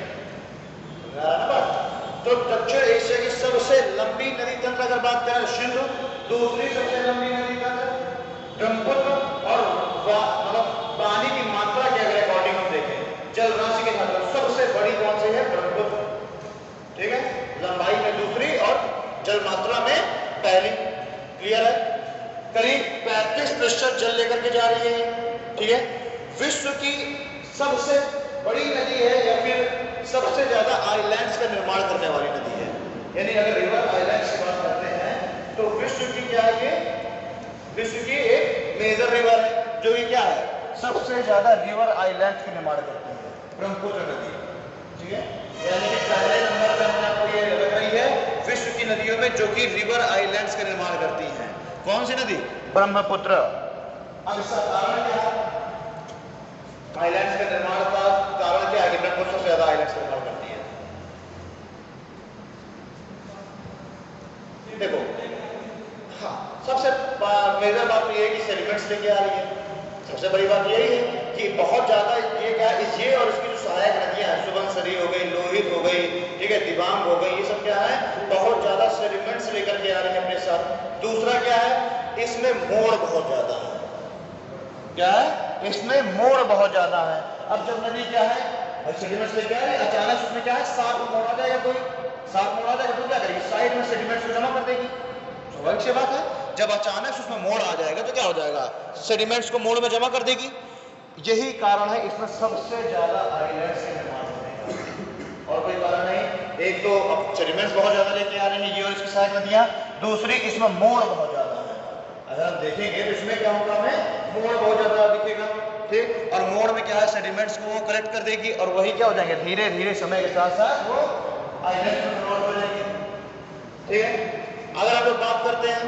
तो दक्षिण एशिया की सबसे लंबी नदी तंत्र अगर बात करें सिंधु दूसरी सबसे लंबी नदी तंत्र ब्रह्मपुत्र और मतलब पानी की मात्रा के अगर अकॉर्डिंग हम देखें जल राशि के साथ सबसे बड़ी कौन सी है ब्रह्मपुत्र ठीक है। लंबाई में दूसरी और जल मात्रा में पहली क्लियर है। करीब 35% जल लेकर के जा रही है ठीक है। विश्व की सबसे बड़ी नदी है या फिर सबसे ज्यादा आइलैंड्स का निर्माण करने वाली नदी है। यानी अगर रिवर आइलैंड्स की बात करते हैं तो विश्व की क्या है ये विश्व की एक मेजर रिवर है जो कि क्या है सबसे ज्यादा रिवर आइलैंड का निर्माण करती है ब्रह्मपुत्र नदी ठीक है। यानी कि पहले नंबर पर हमने आपको ये लग रही है विश्व की नदियों में जो कि रिवर आइलैंड्स का निर्माण करती हैं। कौन सी नदी ब्रह्मपुत्र। अब इसका कारण क्या है आइलैंड्स का निर्माण का कारण क्या है कि ब्रह्मपुत्र सबसे ज्यादा आइलैंड्स का निर्माण करती है। देखो हाँ सबसे मेजर बात तो ये है कि सेडिमेंट्स लेके आ रही है। सबसे बड़ी बात यही है कि बहुत ज्यादा ये क्या ये और इसकी जो सहायक नदियां हैं सुबनसिरी हो गई लोहित हो गई ठीक है दिबांग हो गई ये सब क्या है बहुत ज्यादा सेडिमेंट्स लेकर के आ रही है अपने साथ। दूसरा क्या है इसमें मोड़ बहुत ज्यादा है। क्या है इसमें मोड़ बहुत ज्यादा है। अब जब नदी क्या है सेडिमेंट्स लेके आ रही है अचानक उसमें क्या है साफ मोड़ आ जाएगा कोई साफ मोड़ आ जाएगा तो क्या करेगी साइड में सेडिमेंट्स को जमा कर देगी। स्वाभाविक सी बात है जब अचानक उसमें मोड़ आ जाएगा तो क्या हो जाएगा सेडिमेंट्स को मोड़ में जमा कर देगी। यही कारण है इसमें सबसे ज्यादा आइलैंड्स के निर्माण होने का और कोई कारण नहीं। एक तो अब सेडिमेंट्स बहुत ज्यादा लेके आ रहे हैं ये और इसकी सहायक नदियां दूसरी इसमें मोड़ बहुत ज्यादा है। अगर आप देखेंगे तो इसमें क्या होगा हमें मोड़ बहुत ज्यादा दिखेगा ठीक। और मोड़ में क्या है सेडिमेंट्स को वो कलेक्ट कर देगी और वही क्या हो जाएंगे धीरे धीरे समय के साथ साथ वो आइलैंड्स में कन्वर्ट हो जाएंगे ठीक है। अगर आप लोग बात करते हैं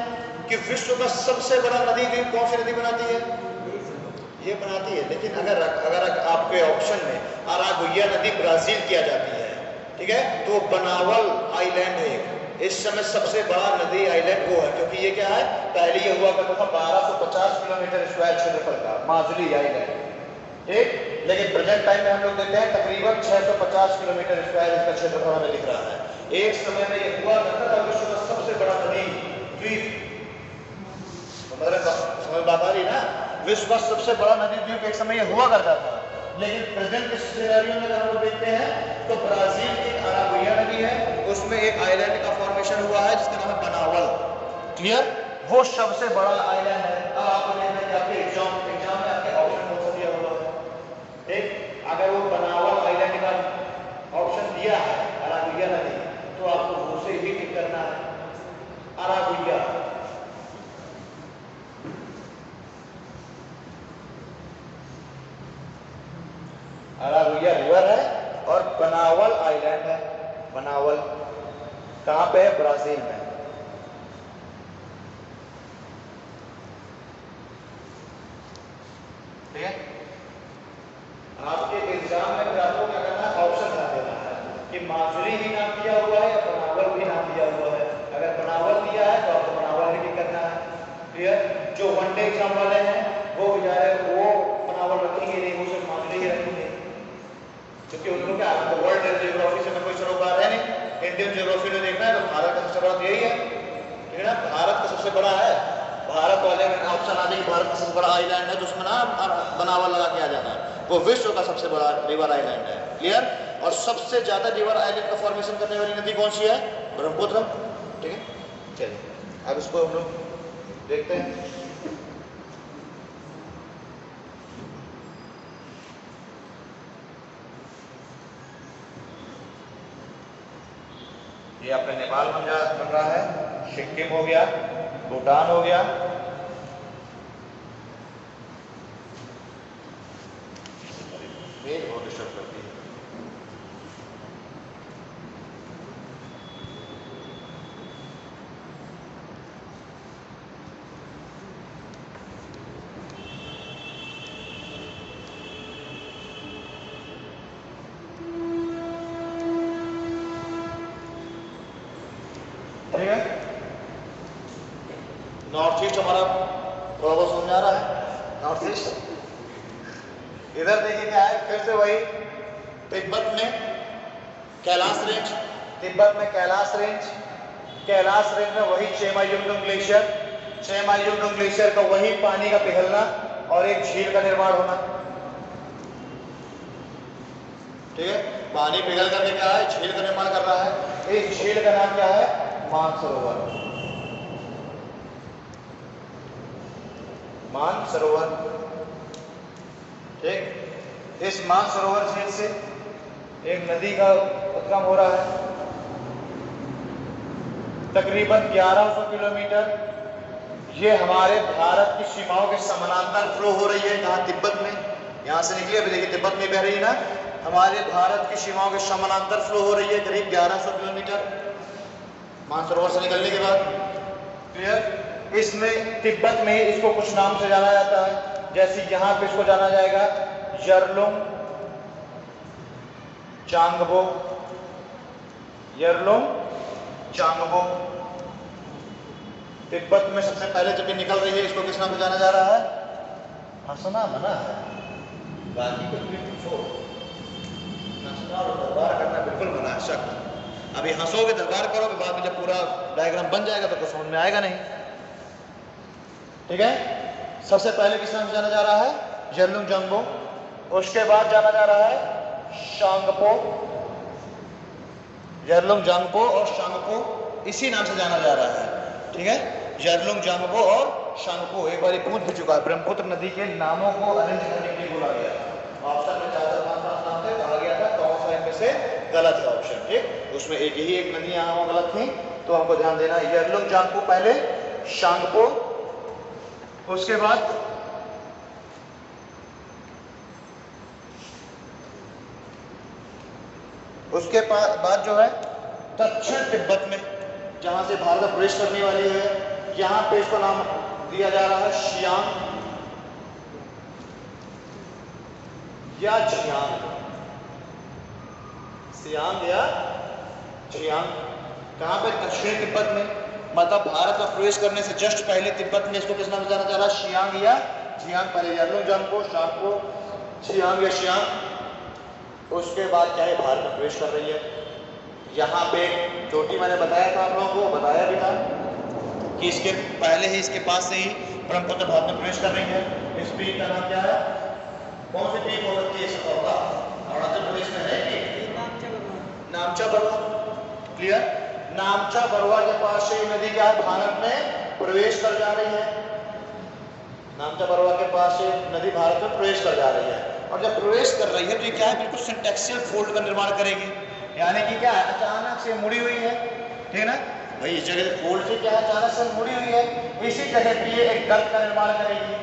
कि विश्व का सबसे बड़ा नदी द्वीप कौन सी नदी बनाती है ये बनाती है। लेकिन अगर आपके ऑप्शन में अरागुइया नदी ब्राजील किया जाती है ठीक है तो बनावल आइलैंड है इस समय सबसे बड़ा नदी आइलैंड वो है क्योंकि ये क्या है पहले ये हुआ करता था 1250 किलोमीटर स्क्वायर क्षेत्रफल का माजुली आइलैंड ठीक। लेकिन प्रेजेंट टाइम में हम लोग देखते हैं तकरीबन 650 किलोमीटर स्क्वायर इसका क्षेत्रफल हमें दिख रहा है। एक समय में ये हुआ करता था विश्व का सबसे बड़ा नदी द्वीप, समझ बात आ रही ना, विश्व का सबसे बड़ा नदी द्वीप एक समय ये हुआ करता था। लेकिन प्रेजेंट के सिनेरियो में अगर हम लोग देखते हैं तो ब्राजील की अरागुया नदी है, उसमें एक आइलैंड का फॉर्मेशन हुआ है जिसका नाम है बनावल। क्लियर, वो सबसे बड़ा आइलैंड है। अब आपको देखना है कि आपके एग्जाम में आपके ऑप्शन कौन सा दिया हुआ है। ठीक, अगर वो बनावल आइलैंड का ऑप्शन दिया है अरागुया नदी, तो आपको वो से ही टिक करना है अरागुया। अरागुया रिवर है और बनावल आइलैंड है। बनावल कहाँ पे है? ब्राजील में। ठीक है, आपके एग्जाम में फिर आपको क्या करना है, ऑप्शन ध्यान देना है कि माजुली ही नाम दिया हुआ है या बनावल भी नाम दिया हुआ है। अगर बनावल दिया है तो आपको बनावल ही करना है। क्लियर, जो वनडे एग्जाम वाले हैं वो बनावल रखेंगे नहीं, वो सिर्फ माजुली ही रखेंगे, क्योंकि उन लोगों का वर्ल्ड ज्योग्राफी से कोई सरोकार है नहीं। इंडियन ज्योग्राफी में देखना है तो भारत का सबसे बड़ा यही है, ठीक है ना, भारत का सबसे बड़ा है। भारत वाले में ऑप्शन आ जाएगी भारत का सबसे बड़ा आइलैंड है तो उसमें ना बनावल लगा के आ जाना है। वो विश्व का सबसे बड़ा रिवर आइलैंड है। क्लियर, और सबसे ज्यादा रिवर आइलैंड का फॉर्मेशन करने वाली नदी कौन सी है? ब्रह्मपुत्र। ठीक है, चलिए अब इसको हम लोग देखते हैं। ये अपने नेपाल बन रहा है, सिक्किम हो गया, भूटान हो गया, बहुत डिस्टर्ब करती है। ठीक है, नॉर्थ ईस्ट हमारा थोड़ा बहुत समझ आ रहा है। नॉर्थ ईस्ट इधर देखिए क्या है, फिर से वही तिब्बत में कैलाश रेंज, तिब्बत में कैलाश रेंज में वही चेमायुंगडुंग ग्लेशियर, चेमायुंगडुंग ग्लेशियर का वही पानी का पिघलना और एक झील का निर्माण होना। ठीक है, पानी पिघल करके क्या है, झील का निर्माण कर रहा है। इस झील का नाम क्या है? मानसरोवर। मानसरोवर। ठीक, इस मानसरोवर झील से एक नदी का उद्गम हो रहा है, तकरीबन 1100 किलोमीटर। ये हमारे भारत की सीमाओं के समानांतर फ्लो हो रही है। यहाँ तिब्बत में, यहाँ से निकली, अभी देखिए तिब्बत में बह रही है ना, हमारे भारत की सीमाओं के समानांतर फ्लो हो रही है करीब 1100 किलोमीटर मानसरोवर से निकलने के बाद। क्लियर, इसमें तिब्बत में इसको कुछ नाम से जाना जाता है, जैसे यहाँ पे इसको जाना जाएगा यरलुंग चांगबो, यरलुंग चांगबो। तिब्बत में सबसे पहले जब ये निकल रही है इसको किस नाम से जाना जा रहा है? हंसना मना है, बाकी कुछ भी पूछो, हंसना और दरबार करना बिल्कुल मना है। शक, अभी हंसोगे दरबार करोगे, बाद में जब पूरा डायग्राम बन जाएगा तो कुछ समझ में आएगा नहीं। ठीक है, सबसे पहले किस नाम से जाना जा रहा है? यरलुंग चांगबो। उसके बाद जाना जा रहा है शांगपो। यरलुंग जांगपो और शांगपो इसी नाम से जाना जा रहा है। ठीक है, यरलुंग जांगपो और शांगपो एक बार पूछ भी चुका है। ब्रह्मपुत्र नदी के नामों को अरेंज करने के लिए बोला गया, ऑप्शन में 4-5 नाम थे, कहा गया था कौन सा इनमें से गलत है ऑप्शन। ठीक, उसमें एक नदी यहाँ गलत थी, तो हमको ध्यान देना है। यरलुंग जांगपो पहले, शांगपो उसके बाद जो है दक्षिण तिब्बत में, जहां से भारत प्रवेश करने वाली है, यहाँ पे इसको नाम दिया जा रहा है शियांग या झियांग, सियांग या झियांग। कहां पे? दक्षिण तिब्बत में, मतलब भारत में प्रवेश करने से जस्ट पहले तिब्बत में इसको किस नाम से जाना जा रहा है? शियांग या झियांग। पहले यरलुंग जांगपो, शांगपो, झियांग या शियांग। उसके बाद क्या है, भारत में प्रवेश कर रही है। यहाँ पे चोटी मैंने बताया था आप लोगों को, बताया भी था कि इसके पहले ही इसके पास से ही ब्रह्मपुत्र भारत में प्रवेश कर रही है। इस पीक का नाम क्या है? कौन सी पीक हो सकती है इस सतह का? अरुणाचल प्रदेश में है कि नामचा बरवा। क्लियर? नामचा बरवा के पास से नदी क्या है? भारत में प्रवेश कर जा रही है। नामचा बरवा के पास से नदी भारत में प्रवेश कर जा रही है, और जब प्रवेश कर रही है तो ये क्या है? बिल्कुल सिंटेक्सियल फोल्ड का निर्माण करेगी, यानी कि क्या है? अचानक से मुड़ी हुई है, ठीक है ना भाई? इस जगह फोल्ड से क्या है? अचानक से मुड़ी हुई है। इसी जगह पे ये एक गर्त का निर्माण करेगी,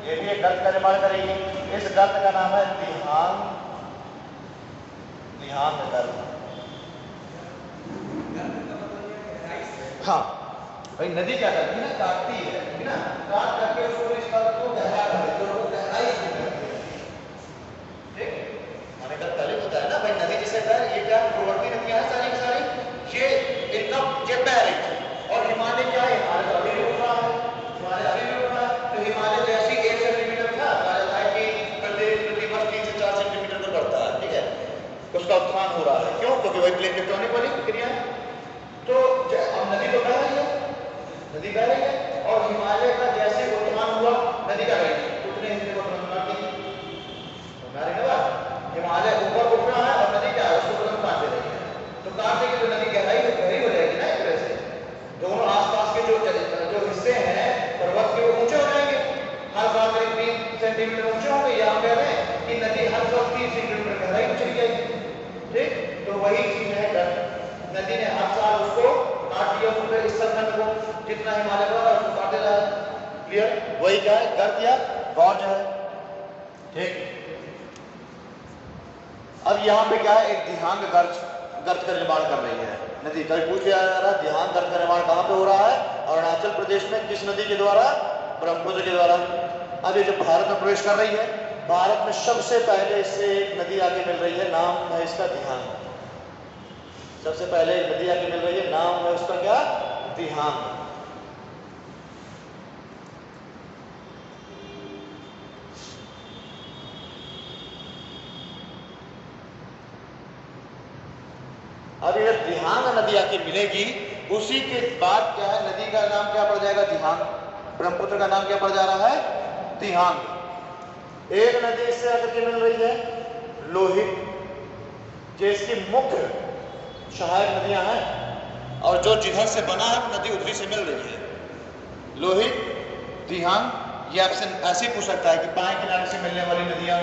ये भी एक गर्त का निर्माण करेगी। इस गर्त का नाम है दिहांग, दिहांग गर्त। हाँ भाई, नदी क्या करती है ना? काटती है ना? काट करके उसको इस गर्त को गहरा कर देती है, गहराई से करती है। ठीक, मैंने कल पहले बताया ना भाई, नदी जिसे कहा ये क्या पूर्ववर्ती नदियां हैं सारी की सारी, ये एकदम ये बह रही थी, और हिमालय क्या है? हिमालय अभी भी उठ रहा है, हिमालय अभी भी उठ रहा है। तो हिमालय जैसे 1 सेंटीमीटर था, कहा जाता है कि प्रतिवर्ष 3 से 4 सेंटीमीटर पर बढ़ता है, ठीक है? उसका उत्थान हो रहा है। क्यों? क्योंकि वही प्लेट टेक्टोनिक वाली क्रिया है। तो अब नदी तो बह रही है, नदी बह रही है, और हिमालय का जैसे उत्थान हुआ, नदी क्या करेगी? उतने हिस्से को तुरंत काट देगी। हिमालय ऊपर उठ रहा है और नदी क्या है? उसको तुरंत काट दे रही है। तो काट देगी तो नदी गहराई गहरी हो जाएगी ना, एक तरह से। दोनों आसपास के जो हिस्से हैं पर्वत के, वो ऊंचे हो जाएंगे, हर साल करीब 3 सेंटीमीटर ऊंचे होंगे। या हम कह रहे हैं कि नदी हर साल 3 सेंटीमीटर गहराई में चली जाएगी। ठीक, तो वही चीज है गर्त। नदी ने हर साल उसको काट दिया, पूरे इस सरखंड को, जितना हिमालय बढ़ा उसको काट दे रहा है। क्लियर? वही क्या है? गर्त या गॉर्ज है। ठीक, अब यहाँ पे क्या है? एक दिहांग गर्त का निर्माण कर रही है नदी। कभी पूछ लिया जा रहा है दिहांग गर्त का निर्माण कहाँ पे हो रहा है? अरुणाचल प्रदेश में। किस नदी के द्वारा? ब्रह्मपुत्र के द्वारा। अब ये जब भारत में प्रवेश कर रही है, भारत में सबसे पहले इससे एक नदी आगे मिल रही है, नाम है इसका दिहांग। सबसे पहले एक नदी आगे मिल रही है, नाम है उसका क्या? दिहांग। अब ये दिहांग नदी आके मिलेगी, उसी के बाद क्या है? नदी का नाम क्या पड़ जाएगा? दिहांग। ब्रह्मपुत्र का नाम क्या पड़ जा रहा है? दिहांग। एक नदी इससे आकर के मिल रही है, लोहित, जो इसकी मुख्य सहायक नदियां हैं, और जो जिधर से बना है वो नदी उधरी से मिल रही है। लोहित, दिहांग। ये आपसे ऐसे पूछ सकता है कि बाएं किनारे से मिलने वाली नदियां,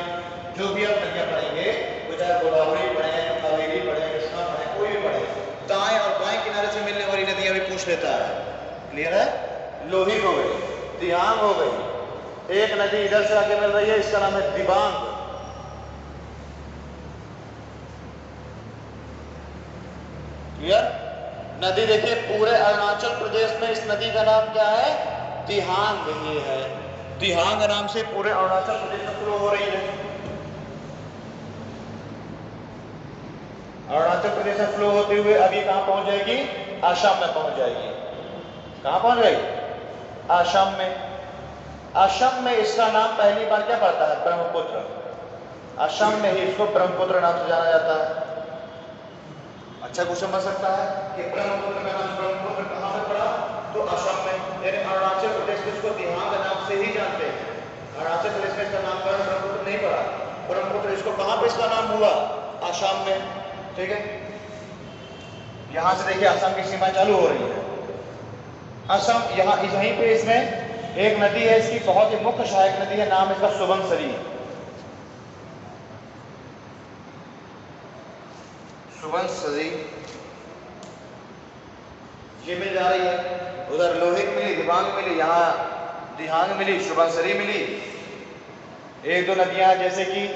जो भी आप नदियां पढ़ेंगे, चाहे गोदावरी पढ़े, कावेरी पढ़े, कृष्णा पढ़े, कोई भी पढ़े, दाएं और बाएं किनारे से मिलने वाली नदियां भी पूछ लेता है। क्लियर है? लोहित हो गई, दिहांग हो गई। एक नदी इधर से आके मिल रही है, इसका नाम है दिबांग। क्लियर? नदी देखिए पूरे अरुणाचल प्रदेश में इस नदी का नाम क्या है? दिहांग ही है। दिहांग नाम से पूरे अरुणाचल प्रदेश में फ्लो हो रही है। अरुणाचल प्रदेश में फ्लो होते हुए अभी कहां पहुंच जाएगी? असम में पहुंच जाएगी। कहां पहुंच जाएगी? असम में। असम में इसका नाम पहली बार क्या पड़ता है? ब्रह्मपुत्र। असम में ही इसको ब्रह्मपुत्र नाम से जाना जाता है। अच्छा क्वेश्चन बन सकता है कि ब्रह्मपुत्र का नाम ब्रह्मपुत्र कहां पे पड़ा? तो असम में। यानी अरुणाचल प्रदेश में इसको दिहांग नाम से ही जानते हैं। अरुणाचल प्रदेश में इसका नामकरण ब्रह्मपुत्र नहीं पड़ा। ब्रह्मपुत्र इसको कहां पे इसका नाम हुआ? असम में। ठीक है, यहां से देखिए असम की सीमा चालू हो रही है। असम यहां यहीं पे इसमें एक नदी है, इसकी बहुत ही मुख्य सहायक नदी है, नाम इसका सुबनसिरी। सुबनसिरी ये मिल जा रही है। उधर लोहित मिली, दिबांग मिली, यहाँ दिहांग मिली, सुबनसिरी मिली। एक दो नदियां जैसे कि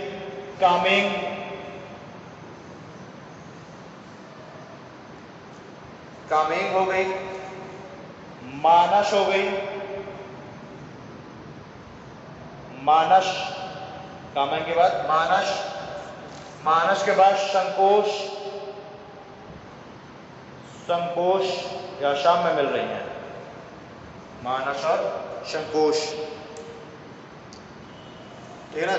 कामेंग, कामेंग हो गई, मानस हो गई, मानस, कामेंग के बाद मानस, मानस के बाद संकोश, संकोश या असम में मिल रही है, मानस और संकोश। ठीक है ना?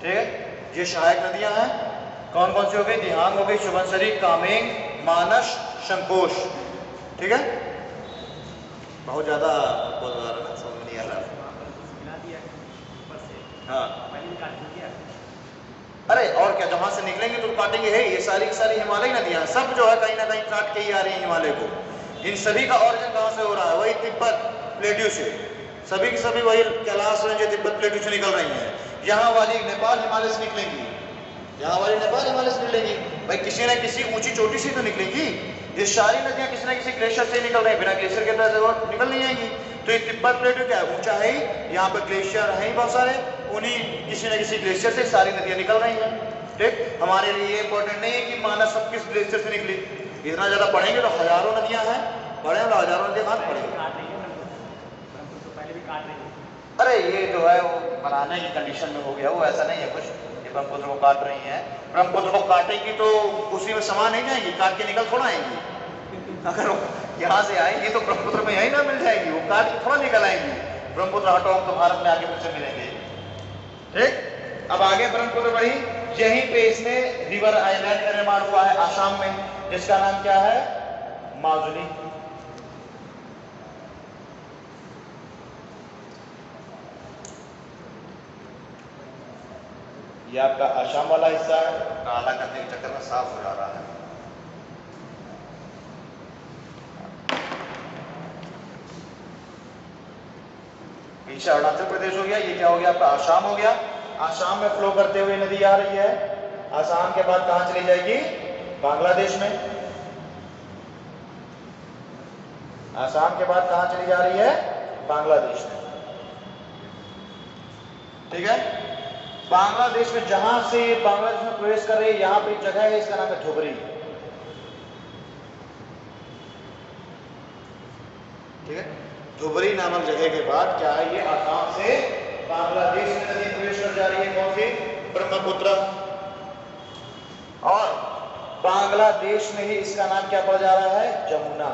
ठीक है, ये सहायक नदियां हैं। कौन कौन सी हो गई? दिहांग हो गई, सुबनसिरी, कामेंग, मानस, संकोश। ठीक है, बहुत ज्यादा बोल रहा है ना, समझ नहीं आ रहा। हाँ, अरे और क्या, जहां से निकलेंगे तो काटेंगे है। ये सारी की सारी हिमालय नदियां सब जो है कहीं ना कहीं काट के ही आ रही है हिमालय को। इन सभी का ऑरिजिन कहां से हो रहा है? वही तिब्बत प्लेट्यू से। सभी की सभी वही कैलाश रेंज तिब्बत प्लेट्यू से निकल रही हैं। यहाँ वाली नेपाल हिमालय से निकलेंगी, यहाँ वाली नेपाल हिमालय से निकलेंगी। भाई किसी न किसी ऊंची चोटी से तो निकलेंगी। ये सारी नदियां किसी न किसी ग्लेशियर से निकल रही है, बिना ग्लेशियर के तो निकल नहीं आएंगी। तो ये तिब्बत प्लेट्यू क्या है? ऊंचा है ही, यहाँ पर ग्लेशियर है ही बहुत सारे, उन्हीं किसी न किसी ग्लेशियर से सारी नदियां निकल रही हैं। ठीक, हमारे लिए ये इंपॉर्टेंट नहीं है कि मानस सब किस ग्लेशियर से निकली। इतना ज्यादा पढ़ेंगे तो हजारों नदियां हैं, पढ़े तो हजारों नदियां कहाँ पढ़ेंगे। अरे ये जो है वो बनाने की कंडीशन में हो गया, वो ऐसा नहीं है कुछ। ये ब्रह्मपुत्र को काट रही हैं, ब्रह्मपुत्र को काटेगी तो उसी में समा नहीं जाएंगी, काट के निकल थोड़ा आएंगी। अगर यहाँ से आएंगी तो ब्रह्मपुत्र में यही ना मिल जाएगी, वो काट के थोड़ा निकल आएंगी। ब्रह्मपुत्र हटो हम तो भारत में आगे फिर से मिलेंगे। ठीक, अब आगे ब्रह्मपुत्र बढ़ी, यहीं पे इसमें रिवर आइलैंड का निर्माण हुआ है आसाम में, जिसका नाम क्या है? माजुली। ये आपका आसाम वाला हिस्सा है, काला करने के चक्कर में साफ हो जा रहा है। पीछे अरुणाचल प्रदेश हो गया, ये क्या हो गया आपका? आसाम हो गया। आसाम में फ्लो करते हुए नदी आ रही है। आसाम के बाद कहां चली जाएगी? बांग्लादेश में। आसाम के बाद कहां चली जा रही है? बांग्लादेश में। ठीक है, बांग्लादेश में जहां से बांग्लादेश में प्रवेश कर रही है, यहां पे एक जगह है, इसका नाम है धुबरी। ठीक है, धुबरी नामक जगह के बाद क्या है? ये आसाम से बांग्लादेश में नदी प्रवेश कर जा रही है। कौन सी? ब्रह्मपुत्र। और बांग्लादेश में ही इसका नाम क्या पड़ जा रहा है? जमुना।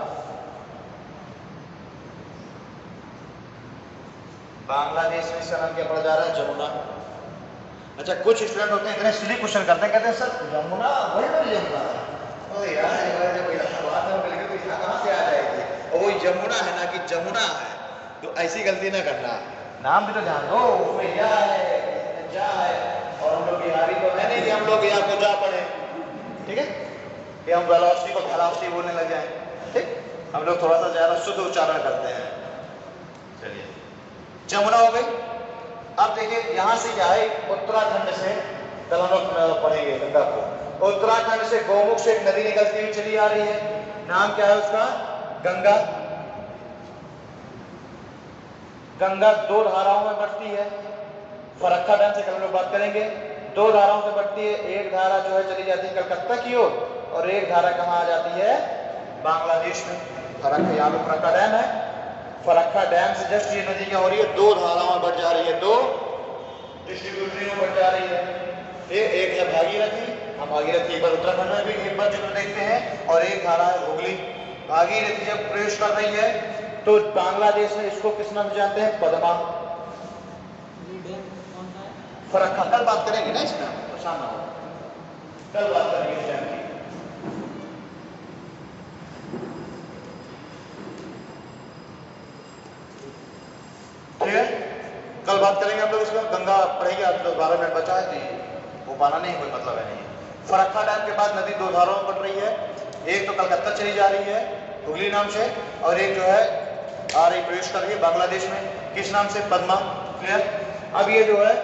बांग्लादेश में इसका नाम क्या पड़ जा रहा है? जमुना। अच्छा, कुछ स्टूडेंट होते हैं इतने सिली क्वेश्चन करते हैं, कहते हैं सर जमुना वही वाली जमुना है। ओ यार जब इलाहाबाद में मिल गई तो यहाँ कहाँ से आ जाएगी? और वही जमुना है ना कि जमुना है, तो ऐसी गलती ना करना, नाम भी तो ध्यान दो। उसमें या है, जा है, और हम लोग बिहारी तो है नहीं कि हम लोग या को जा पढ़े। ठीक है, कि हम वेलोसिटी को वेलोसिटी बोलने लग जाए। ठीक, हम लोग थोड़ा सा ज्यादा शुद्ध उच्चारण करते हैं। चलिए, जमुना हो गई। अब देखिए यहाँ से क्या है? उत्तराखंड से, कल हम लोग पढ़ेंगे गंगा को। उत्तराखंड से गौमुख से एक नदी निकलती हुई चली आ रही है, नाम क्या है उसका? गंगा। गंगा दो धाराओं में बढ़ती है। फरक्का डैम से कल हम लोग बात करेंगे। दो धाराओं से बढ़ती है, एक धारा जो है चली जाती है कलकत्ता की ओर, और एक धारा कहाँ आ जाती है? बांग्लादेश में। फरक्का, यहाँ पे फरक्का डैम है, फरक्का डैम से जस्ट ये नदी क्या हो रही है? दो धाराओं में बढ़ जा रही है, दो डिस्ट्रीब्यूटरी में बढ़ जा रही है। एक है भागीरथी, हम भागीरथी एक बार उत्तराखंड में भी एक बार जिक्र देखते हैं, और एक धारा है हुगली। भागीरथी जब प्रवेश कर रही है तो बांग्लादेश में इसको किस नाम से जानते हैं? पद्मा। फरक्का कल बात करेंगे ना इसका, परेशान ना हो, कल बात करेंगे इस डैम की। ठीक है, कल बात करेंगे हम लोग इसका। गंगा पढ़ेंगे, आप लोग 12 मिनट बचा है तो वो पाना नहीं, कोई मतलब है नहीं। फरक्का डैम के बाद नदी दो धाराओं में बढ़ रही है, एक तो कलकत्ता चली जा रही है हुगली नाम से, और एक जो है आ रही प्रवेश कर रही है बांग्लादेश में, किस नाम से? पद्मा। क्लियर? अब ये जो है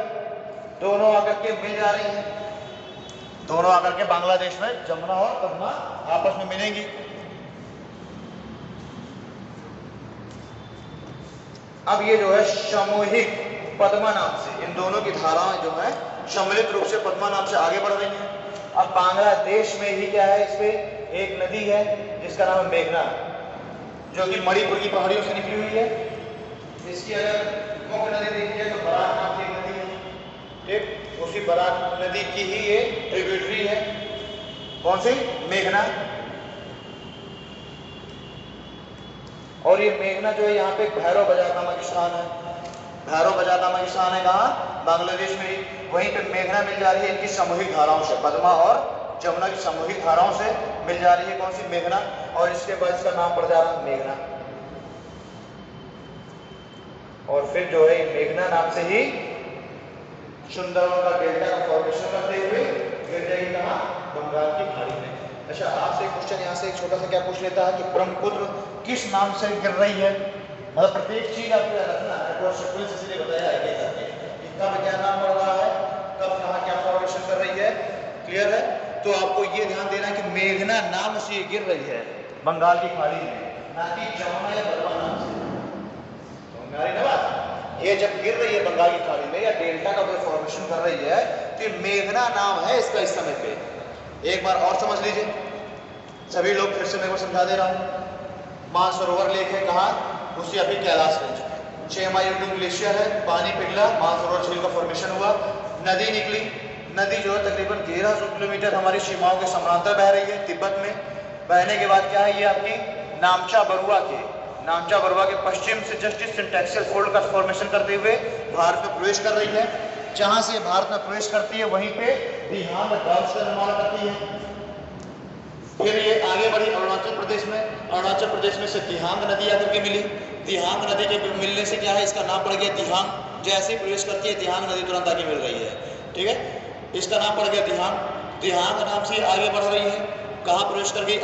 दोनों आकर के मिल जा रही है, दोनों आकर के बांग्लादेश में जमुना और पद्मा आपस में मिलेंगी। अब ये जो है सामूहिक पद्मा नाम से, इन दोनों की धाराएं जो है सम्मिलित रूप से पद्मा नाम से आगे बढ़ रही हैं। अब बांग्लादेश में ही क्या है? इस पे एक नदी है जिसका नाम है मेघना, जो कि मणिपुर की पहाड़ियों से निकली हुई है। इसकी अगर मुख्य नदी देखी जाए तो बराक नाम की एक नदी है। ठीक, उसी बराक नदी की ही ये ट्रिब्यूटरी है। कौन सी? मेघना। और ये मेघना जो है यहाँ पे भैरव बाजार नामक स्थान है। भैरव बाजार नामक स्थान है कहाँ, बांग्लादेश में ही। वहीं पे मेघना मिल जा रही है इनकी सामूहिक धाराओं से, पद्मा और जमुना की सामूहिक धाराओं से मिल जा रही है कौन सी, मेघना, और इसके बाद इसका नाम पड़ जा रहा है मेघना। और फिर जो है मेघना नाम से ही सुंदरवन का डेल्टा का फॉर्मेशन करते हुए गिर जाएगी कहाँ, बंगाल की खाड़ी में। अच्छा, आपसे एक क्वेश्चन यहाँ से एक छोटा सा क्या पूछ लेता है कि ब्रह्मपुत्र किस नाम से गिर रही है, मतलब प्रत्येक चीज आपको याद रखना है, पुलिस इसलिए बताया आगे करके कि कब क्या नाम पड़ रहा है, कब कहाँ क्या फॉर्मेशन कर रही है, क्लियर है। तो आपको ये ध्यान देना है कि मेघना नाम से ये गिर रही है बंगाल की खाड़ी में, ना कि जमुना या बलवा नाम से। ना बात, ये जब गिर रही है बंगाल की खाड़ी में या डेल्टा का कोई फॉर्मेशन कर रही है तो ये मेघना नाम है इसका इस समय पे। एक बार और समझ लीजिए, सभी लोग फिर से मैं को समझा दे रहा हूँ। मानसरोवर लेक है कहाँ, उसी अभी कैलाश रेंज में। 6 माइल ग्लेशियर है, पानी पिघला, मानसरोवर झील का फॉर्मेशन हुआ, नदी निकली। नदी जो है तकरीबन 1100 किलोमीटर हमारी सीमाओं के समानांतर बह रही है तिब्बत में। बहने के बाद क्या है, ये आपकी नामचा बरुआ के पश्चिम से जस्टिस सिंटैक्सियल फोल्ड का फॉर्मेशन करते हुए भारत में प्रवेश कर रही है। जहां से भारत में प्रवेश करती है वहीं पे दिहांग डॉल्स का निर्माण करती है। फिर ये आगे बढ़ी अरुणाचल प्रदेश में, अरुणाचल प्रदेश में से दिहांग नदी आकर के मिली। दिहांग नदी के मिलने से क्या है, इसका नाम पड़ गया दिहांग। जैसे ही प्रवेश करती है दिहांग नदी तुरंत आगे मिल रही है, ठीक है, इसका नाम पड़ गया दिहांग। दिहांग नाम से आगे बढ़ रही है, कहाँ प्रवेश कर गई,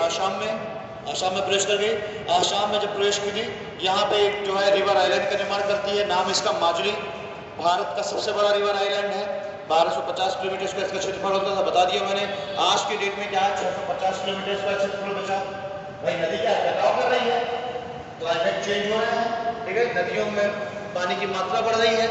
आसाम में प्रवेश कर गई। आसाम में जब प्रवेश की थी, यहाँ पे एक जो है रिवर आइलैंड का निर्माण करती है, नाम इसका माजुली। भारत का सबसे बड़ा रिवर आइलैंड है, 1250 किलोमीटर स्क्वायर इसका क्षेत्रफल होता था, बता दिया मैंने। आज के डेट में क्या है, 650 किलोमीटर स्क्वायर क्षेत्रफल बचा। भाई नदी क्या कटाव कर रही है, क्लाइमेट चेंज हो रहा है, ठीक है, नदियों में पानी की मात्रा बढ़ रही है,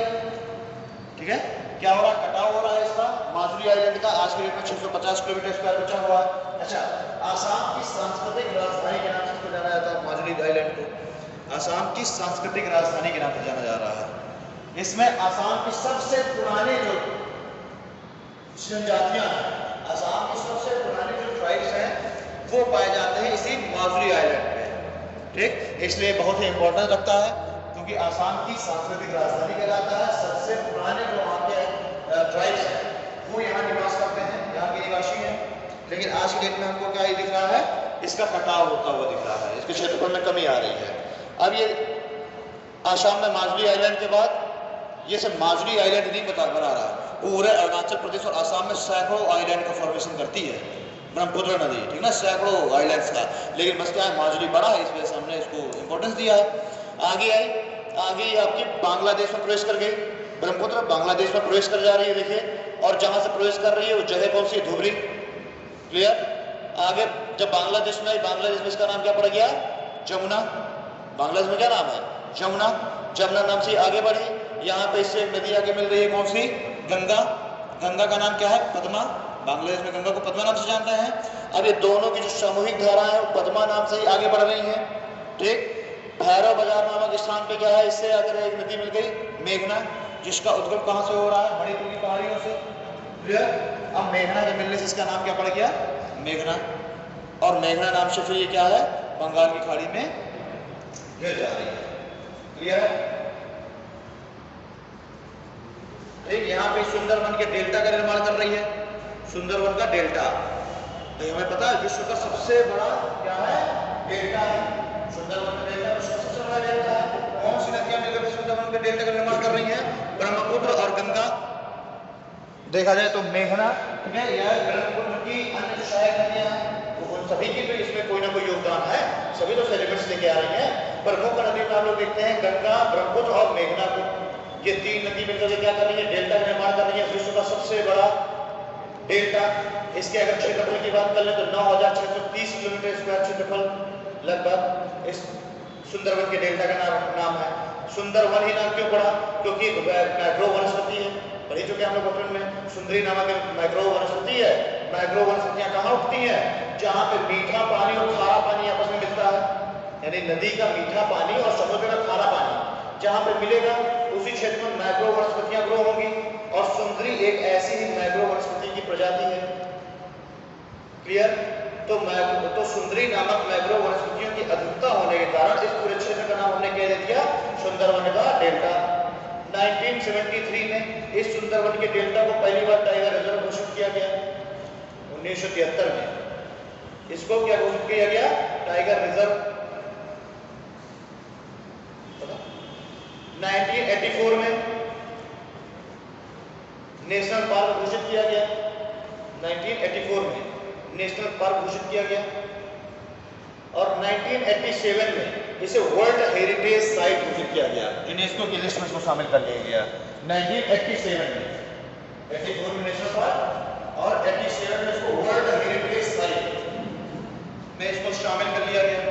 ठीक है, क्या हो रहा है, कटाव हो रहा है इसका। माजुली आइलैंड का आज के डेट में 650 किलोमीटर स्क्वायर बचा हुआ है। अच्छा, आसाम की सांस्कृतिक राजधानी के नाम से जाना जाता है माजुली आइलैंड को, आसाम की सांस्कृतिक राजधानी के नाम से जाना जा रहा है। इसमें आसाम की सबसे पुराने जो जनजातियां हैं, आसाम की सबसे पुराने जो ट्राइब्स हैं वो पाए जाते हैं इसी माजुली आइलैंड पे, ठीक, इसलिए बहुत ही इंपॉर्टेंस रखता है क्योंकि आसाम की सांस्कृतिक राजधानी कहलाता है। सबसे पुराने जो वहाँ के ट्राइब्स हैं वो यहाँ निवास करते हैं, यहाँ के निवासी हैं। लेकिन आज की डेट में हमको क्या ही दिख रहा है, इसका कटाव होता हुआ दिख रहा है, इसके क्षेत्रफल में कमी आ रही है। अब ये आसाम में माजुली आइलैंड के बाद ये सब माजुली आइलैंड नहीं बना रहा, पूरे अरुणाचल प्रदेश और आसाम में सैकड़ों आइलैंड का फॉर्मेशन करती है ब्रह्मपुत्र नदी, ठीक ना, सैकड़ों आइलैंड्स का। लेकिन बस क्या है, माजुली बड़ा है, इस वजह से हमने इसको इंपॉर्टेंस दिया है। आगे ये आपकी बांग्लादेश में प्रवेश कर गई, ब्रह्मपुत्र बांग्लादेश में प्रवेश कर जा रही है, देखिए, और जहां से प्रवेश कर रही है वो जगह कौन सी है, धुबरी, क्लियर। आगे जब बांग्लादेश में आई, बांग्लादेश में इसका नाम क्या पड़ गया, जमुना। बांग्लादेश में क्या नाम है, जमुना। जमुना नाम से आगे बढ़ी, यहाँ पे इससे नदी आगे मिल रही है कौन सी, गंगा। गंगा का नाम क्या है, पद्मा। बांग्लादेश में गंगा को पद्मा नाम से जानते हैं। अब ये दोनों की जो सामूहिक धारा है वो पद्मा नाम से ही आगे बढ़ रही है, ठीक। भैरव बाजार नामक स्थान पे क्या है, इससे आकर एक नदी मिल गई, मेघना, जिसका उद्गम कहाँ से हो रहा है, मणिपुर की पहाड़ियों से, क्लियर। अब मेघना के मिलने से इसका नाम क्या पड़ गया, मेघना, और मेघना नाम से फिर ये क्या है, बंगाल की खाड़ी में गिर जा रही है, क्लियर है, ठीक। यहाँ पे सुंदरवन के डेल्टा का निर्माण कर रही है, सुंदरवन का डेल्टा, तो हमें पता है विश्व का सबसे बड़ा क्या है, डेल्टा है, सुंदरवन का डेल्टा विश्व का सबसे बड़ा डेल्टा है। कौन सी नदियां मिलकर सुंदरवन के डेल्टा का निर्माण कर रही है, ब्रह्मपुत्र और गंगा। देखा जाए तो मेघना, ठीक है, यह ब्रह्मपुत्र की अन्य जो सहायक नदियां हैं वो उन सभी की तो इसमें कोई ना कोई योगदान है, सभी तो सेलिब्रेट्स लेके आ रही हैं। प्रमुख नदियों में हम लोग देखते हैं गंगा, ब्रह्मपुत्र और मेघना को, ये तीन नदी मिलकर क्या कर रही है, डेल्टा का निर्माण कर रही है, विश्व का सबसे बड़ा डेल्टा। इसके अगर क्षेत्रफल की बात कर ले तो 9630 किलोमीटर स्क्वायर क्षेत्रफल लगभग इस सुंदरवन के डेल्टा का नाम है। सुंदरवन ही नाम क्यों पड़ा, क्योंकि मैक्रो वनस्पति है, पढ़ी चुके हम लोग बचपन में, सुंदरी नामक मैक्रो वनस्पति है। मैक्रो वनस्पतियां कहाँ उगती हैं, जहाँ पे मीठा पानी और खारा पानी आपस में मिलता है, यानी नदी का मीठा पानी और समुद्र का खारा पानी जहाँ पे मिलेगा उसी क्षेत्र में मैक्रो वनस्पतियां ग्रो होंगी, और सुंदरी एक ऐसी ही मैक्रो वनस्पति की प्रजाति है, क्लियर। तो सुंदरी नामक मैक्रो वनस्पतियों की अधिकता होने के कारण इस पूरे क्षेत्र का नाम हमने क्या दे दिया, सुंदरवन का डेल्टा। 1973 में इस सुंदरबन के डेल्टा को पहली बार टाइगर रिजर्व घोषित किया गया। 1973 में इसको क्या घोषित किया गया? Tiger reserve. 1984 में नेशनल पार्क घोषित किया गया। 1984 में नेशनल पार्क घोषित किया गया और 1987 में इसे वर्ल्ड हेरिटेज साइट घोषित किया गया। यूनेस्को की लिस्ट में इसको शामिल कर लिया गया 1987 में। 84 में नेशनल पार्क और 87 में इसको वर्ल्ड हेरिटेज साइट में इसको शामिल कर लिया गया।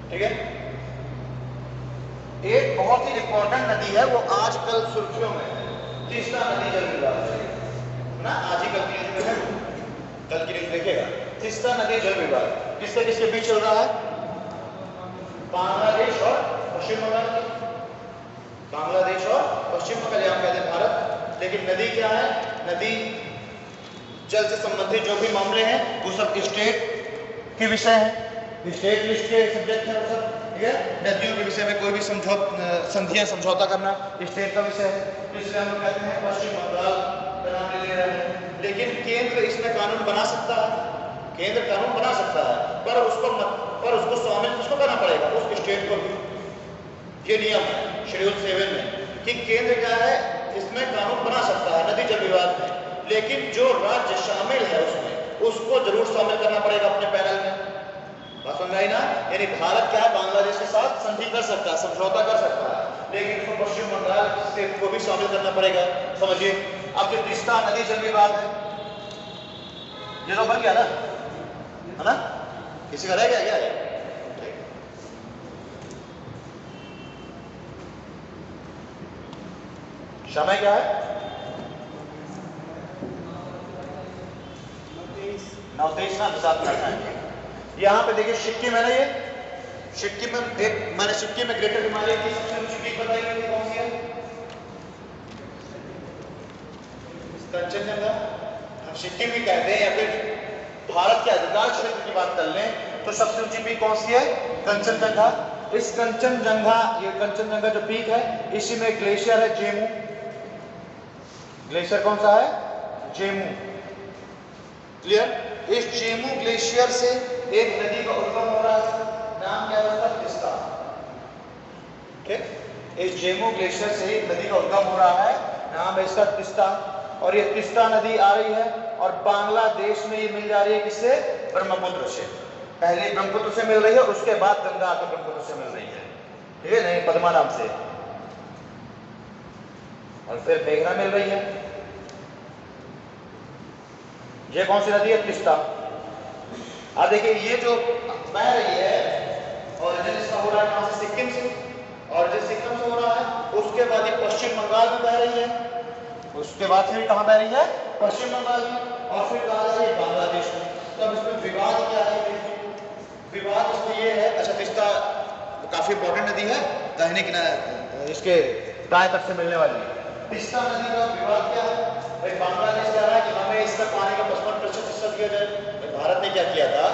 ठीक है। एक बहुत ही इंपॉर्टेंट नदी है, वो आजकल सुर्खियों में है, तीस्ता नदी जल विवाद ना। आज ही कल की न्यूज में है, कल की न्यूज देखिएगा। तीस्ता नदी जल विवाद किसके किसके बीच चल रहा है? बांग्लादेश और पश्चिम बंगाल की। बांग्लादेश और पश्चिम बंगाल, यहाँ कहते हैं भारत। लेकिन नदी क्या है? नदी जल से संबंधित जो भी मामले हैं वो सब स्टेट के विषय है, स्टेट लिस्ट के सब्जेक्ट है वो सब। ठीक है। नदियों के विषय में कोई भी संधियां समझौता करना स्टेट का विषय है, इसलिए हम कहते हैं पश्चिम बंगाल का नाम ले रहे हैं। लेकिन केंद्र इसमें कानून बना सकता है, केंद्र कानून बना सकता है, पर उसको शामिल किसको करना पड़ेगा? उस स्टेट को भी। ये नियम है शेड्यूल 7 में कि केंद्र क्या है, इसमें कानून बना सकता है नदी जल विवाद में, लेकिन जो राज्य शामिल है उसमें उसको जरूर शामिल करना पड़ेगा अपने पैनल में। बात समझ आई ना? यानी भारत क्या है, बांग्लादेश के साथ संधि कर सकता है, समझौता कर सकता है, लेकिन इसको पश्चिम बंगाल से को भी शामिल करना पड़ेगा। समझिए। अब जो तीस्ता नदी जल विवाद है ये तो बन गया ना, है ना? किसी का रह गया क्या है? समय क्या है? 9:23 ना, 7 मिनट है। यहाँ पे देखिए सिक्किम है ना, ये सिक्किम में मैंने सिक्किम में ग्रेटर हिमालय की सबसे ऊंची पीक बताई गई थी, कौन सी है? कंचनजंगा। हम सिक्किम भी कहते हैं, या फिर भारत के अधिकांश क्षेत्र की बात कर लें तो सबसे ऊंची पीक कौन सी है? कंचनजंगा। इस कंचनजंगा, ये कंचनजंगा जो पीक है, इसी में ग्लेशियर है जेमू। ग्लेशियर कौन सा है? जेमू। क्लियर? इस जेमू ग्लेशियर से एक नदी का उद्गम हो रहा है, नाम क्या है उसका? तीस्ता। ठीक। इस जेमू ग्लेशियर से एक नदी का उद्गम हो रहा है, नाम है इसका तीस्ता। और ये तीस्ता नदी आ रही है और बांग्लादेश में ये मिल जा रही है किससे? ब्रह्मपुत्र से। पहले ब्रह्मपुत्र से मिल रही है, उसके बाद गंगा आकर ब्रह्मपुत्र से मिल रही है। ठीक है, नहीं पद्मा नाम से, और फिर मेघना मिल रही है। ये कौन सी नदी है? तीस्ता। अब देखिए ये जो बह रही है, ओरिजिन इसका हो रहा है कहां से? सिक्किम से। ओरिजिन सिक्किम से हो रहा है, उसके बाद ये पश्चिम बंगाल में बह रही है, उसके बाद फिर कहां बह रही है? पश्चिम बंगाल में, और फिर कहां जा रही है? बांग्लादेश में। तब इसमें विवाद क्या है? देखिए विवाद इसमें ये है। अच्छा, तीस्ता काफी इंपॉर्टेंट नदी है, दाहिने किनारे इसके दाएं तक से मिलने वाली है। तीस्ता नदी का विवाद क्या है? भाई बांग्लादेश कह रहा है कि हमें इसका पानी का 55% हिस्सा दिया जाए। भारत ने क्या किया था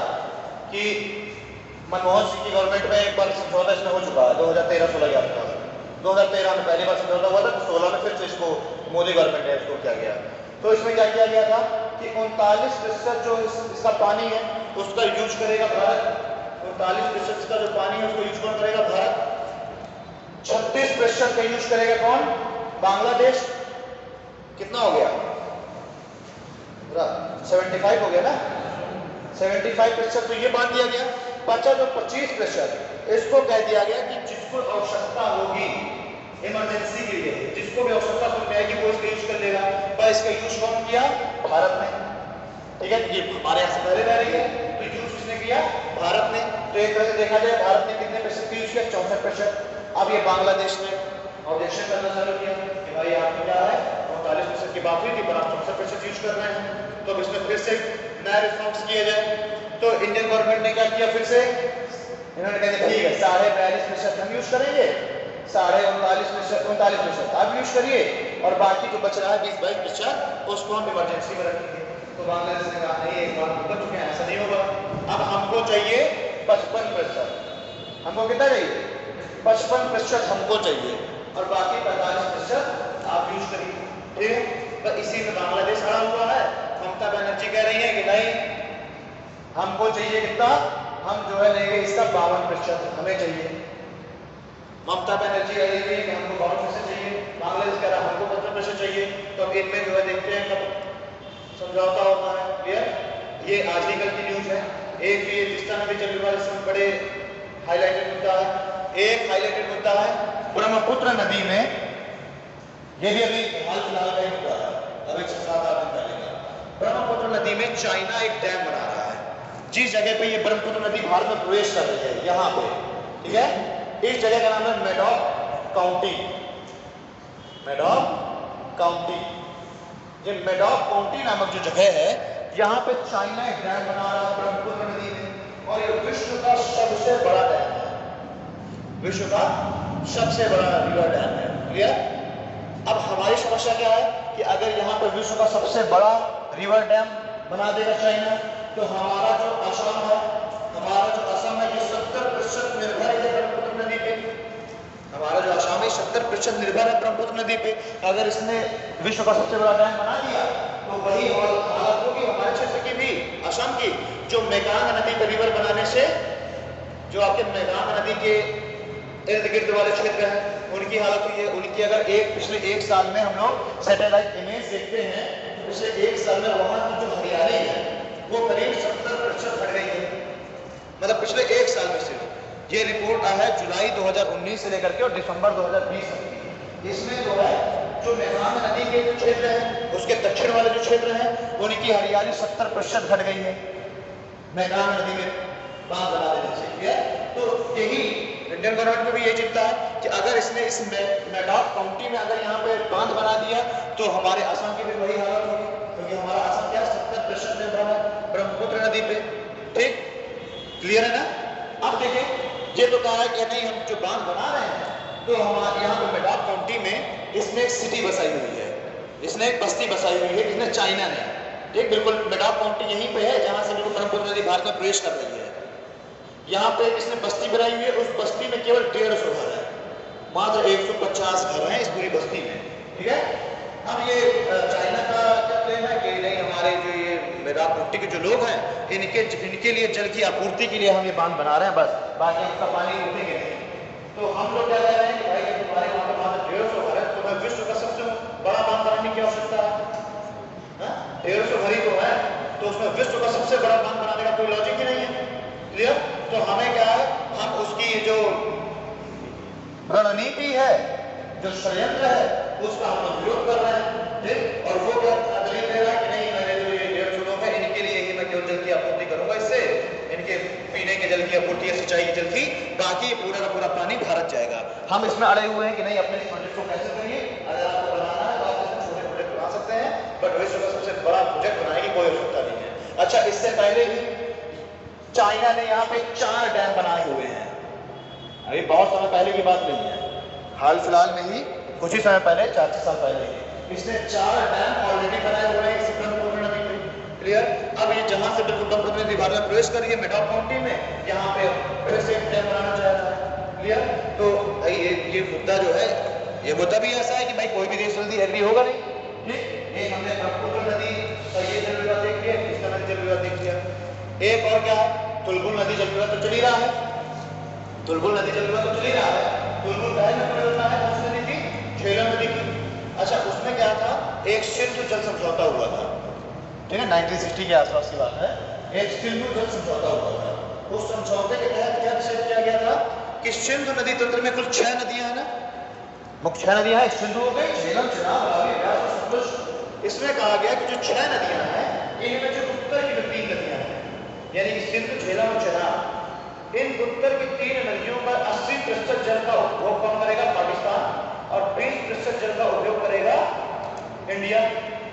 कि मनमोहन सिंह की गवर्नमेंट में एक बार समझौता इसमें हो चुका है, 2013-16 के आसपास। 2013 में पहली बार समझौता हुआ था, तो 16 में फिर से इसको मोदी गवर्नमेंट ने इसको किया गया। तो इसमें क्या किया गया था कि 39% जो इसका पानी है उसका यूज करेगा भारत। 39% का जो पानी है उसको यूज कौन करेगा? भारत। 36% का यूज करेगा कौन? बांग्लादेश। कितना हो गया? 75 हो गया ना, 75% तो ये बांट दिया गया। बचा जो 25% इसको कह दिया गया कि जिसको आवश्यकता होगी इमरजेंसी के लिए, जिसको भी आवश्यकता पड़ेगी वो इसका यूज कर लेगा। पर इसका यूज कौन किया? भारत ने। ठीक है, ये हमारे यहाँ से पहले रह रही है, तो यूज किसने किया? भारत ने। तो एक तरह से देखा जाए भारत ने कितने % यूज किया? 64%। अब ये बांग्लादेश ने ऑब्जेक्शन करना चालू किया कि भाई आपने क्या है 39% की बात हुई थी, पर आप 64% यूज कर रहे हैं, तो अब इसमें फिर से नए रिफॉर्म्स किए जाए। तो इंडियन गवर्नमेंट ने क्या किया? फिर से इन्होंने कहा ठीक है 42.5% हम यूज करेंगे, 39.5% आप यूज करिए, और बाकी जो बच रहा है 20-22% उसको हम इमरजेंसी में रखेंगे। तो बांग्लादेश ने कहा नहीं, एक बार कर चुके हैं, ऐसा नहीं होगा। अब हमको चाहिए 55%। हमको कितना चाहिए? 55% हमको चाहिए और बाकी 45% आप यूज करिए। ठीक है, तो इसी में बांग्लादेश अड़ा हुआ है। ममता बनर्जी कह रही है कि नहीं हमको चाहिए कितना, हम जो है लेंगे इसका 52% हमें चाहिए। ममता बनर्जी कह रही है कि हमको 52% चाहिए, बांग्लादेश कह रहा है हमको 55% चाहिए। तो अब इनमें जो है देखते हैं कब समझौता होता है। क्लियर? ये आज ही कल की न्यूज है। एक ये जिस्ता नदी जल विवाद इसमें बड़े हाईलाइटेड मुद्दा है। एक हाईलाइटेड मुद्दा है ब्रह्मपुत्र नदी में, ये भी अभी हाल फिलहाल का ही मुद्दा है, अभी 6-7 दिन पहले का। ब्रह्मपुत्र नदी में चाइना एक डैम बना रहा है, जिस जगह पे ये ब्रह्मपुत्र नदी भारत में प्रवेश कर रही है, यहाँ पे। ठीक है, इस जगह का नाम है मैडॉक काउंटी। मैडॉक काउंटी, ये मैडॉक काउंटी नामक जो जगह है, यहाँ पे चाइना एक डैम बना रहा है ब्रह्मपुत्र नदी में, और ये विश्व का सबसे बड़ा डैम है, विश्व का सबसे बड़ा रिवर डैम है। क्लियर? अब हमारी समस्या क्या है कि अगर यहाँ पे विश्व का सबसे बड़ा रिवर डैम बना देगा चाइना, तो हमारा जो असम है, हमारा जो असम है, ये 70% निर्भर है ब्रह्मपुत्र नदी पे। हमारा जो असम है 70% निर्भर है ब्रह्मपुत्र नदी पे। अगर इसने विश्व का सबसे बड़ा डैम बना दिया तो वही हालत होगी हमारे क्षेत्र की भी, असम की, जो मेकांग नदी पे रिवर बनाने से जो आपके मेकांग नदी के इर्द गिर्द वाले क्षेत्र हैं उनकी हालत हुई है। उनकी अगर पिछले एक साल में हम लोग सैटेलाइट इमेज देखते हैं तो पिछले एक साल में वहां की जो हरियाली है वो करीब 70% घट गई है, मतलब पिछले एक साल में सिर्फ। ये रिपोर्ट आया है जुलाई 2019 से लेकर के और दिसंबर 2020 तक। इसमें जो है जो मेघांग नदी के जो क्षेत्र है उसके दक्षिण वाले जो क्षेत्र हैं उनकी हरियाली 70% घट गई है मेघांग नदी में बांध बना देने से। ठीक है, तो यही इंडियन गवर्नमेंट को भी ये चिंता है कि अगर इसने इस मैडॉक काउंटी में अगर यहाँ पे बांध बना दिया तो हमारे असम की भी वही हालत होगी, क्योंकि हमारा असम क्या 70% निर्भर है ब्रह्मपुत्र नदी पे। ठीक, क्लियर है ना? अब देखें, ये तो कहा है कि नहीं हम जो बांध बना रहे हैं तो हमारे यहाँ पे मैडॉक काउंटी में इसने एक सिटी बसाई हुई है, इसने एक बस्ती बसाई हुई है, इसने चाइना ने। ठीक, बिल्कुल मैडॉक काउंटी यहीं पे है जहाँ से बिल्कुल ब्रह्मपुत्र नदी भारत में प्रवेश कर रही है। यहाँ पे इसने बस्ती बनाई हुई है, उस बस्ती में केवल 150 घर है, मात्र 150 घर हैं इस पूरी बस्ती में। ठीक है, अब ये चाइना का क्या क्लेम है कि नहीं हमारे जो ये मैडॉक काउंटी के जो लोग हैं इनके लिए जल की आपूर्ति के लिए हम ये बांध बना रहे हैं, बस बाकी उसका पानी रोकेंगे नहीं। तो हम लोग क्या कह रहे हैं कि भाई तुम्हारे वहाँ पे मात्र 150 घर है, तुम्हें विश्व का सबसे बड़ा बांध बनाने की आवश्यकता है। 150 घर ही तो है, तो उसमें विश्व का सबसे बड़ा बांध बनाने का कोई लॉजिक ही नहीं है। क्लियर? तो हमें क्या है, हम उसकी जो रणनीति है, जो षड्यंत्र है, उसका हम विरोध कर रहे हैं। ठीक, और वो क्या दलील दे रहा है कि नहीं मैंने जो ये 150 लोग हैं इनके लिए ही मैं केवल जल की आपूर्ति करूंगा, इससे इनके पीने के जल की आपूर्ति या सिंचाई की जल की, बाकी पूरा का पूरा पानी भारत जाएगा। हम इसमें अड़े हुए हैं कि नहीं अपने इस प्रोजेक्ट को कैसे करिए, अगर आपको बनाना है तो आप इसमें छोटे प्रोजेक्ट बना सकते हैं, बट विश्व का सबसे बड़ा प्रोजेक्ट बनाने की कोई आवश्यकता नहीं है। अच्छा, इससे पहले भी चाइना ने यहाँ पे 4 डैम बनाए हुए हैं, अभी बहुत समय पहले की बात नहीं है, हाल फिलहाल में ही कुछ ही समय पहले 4-6 साल पहले ही इसने 4 डैम ऑलरेडी बनाए हुए हैं इस ब्रह्मपुत्र नदी पे। क्लियर? अब ये जहां से बिल्कुल ब्रह्मपुत्र नदी भारत में प्रवेश कर रही है मैडॉक काउंटी में, यहाँ पे फिर से एक डैम बनाना चाह रहा है। क्लियर? तो भाई ये मुद्दा जो है, ये मुद्दा भी ऐसा है कि भाई कोई भी देश जल्दी एग्री होगा नहीं। ठीक, एक हमने ब्रह्मपुत्र नदी का ये जल विवाद देख लिया, इसका नदी जल विवाद देख लिया, एक और क्या है, तुलबुल नदी जल विवाद तो चल ही रहा है, तुलबुल नदी जल विवाद तो चल ही रहा है। तुलबुल पहले में परियोजना है कौन सी नदी की? झेलम नदी की। अच्छा, उसमें क्या था, एक सिंधु जल समझौता हुआ था। ठीक है, 1960 के आसपास की बात है, एक सिंधु जल समझौता हुआ था। उस समझौते के तहत क्या निश्चित किया गया था कि सिंधु नदी तंत्र में कुल 6 नदियां हैं ना, मुख्य 6 नदियां हैं, सिंधु हो गई, झेलम, चिनाब, रावी, व्यास और सतलुज। इसमें कहा गया कि जो 6 नदियां हैं इनमें जो उत्तर की 3 नदियां हैं, यानी कि सिंधु, झेलम और चिनाब, इन उत्तर की 3 नदियों पर 80% जल का उपभोग कौन करेगा? पाकिस्तान, और 20% जल का उपयोग करेगा इंडिया।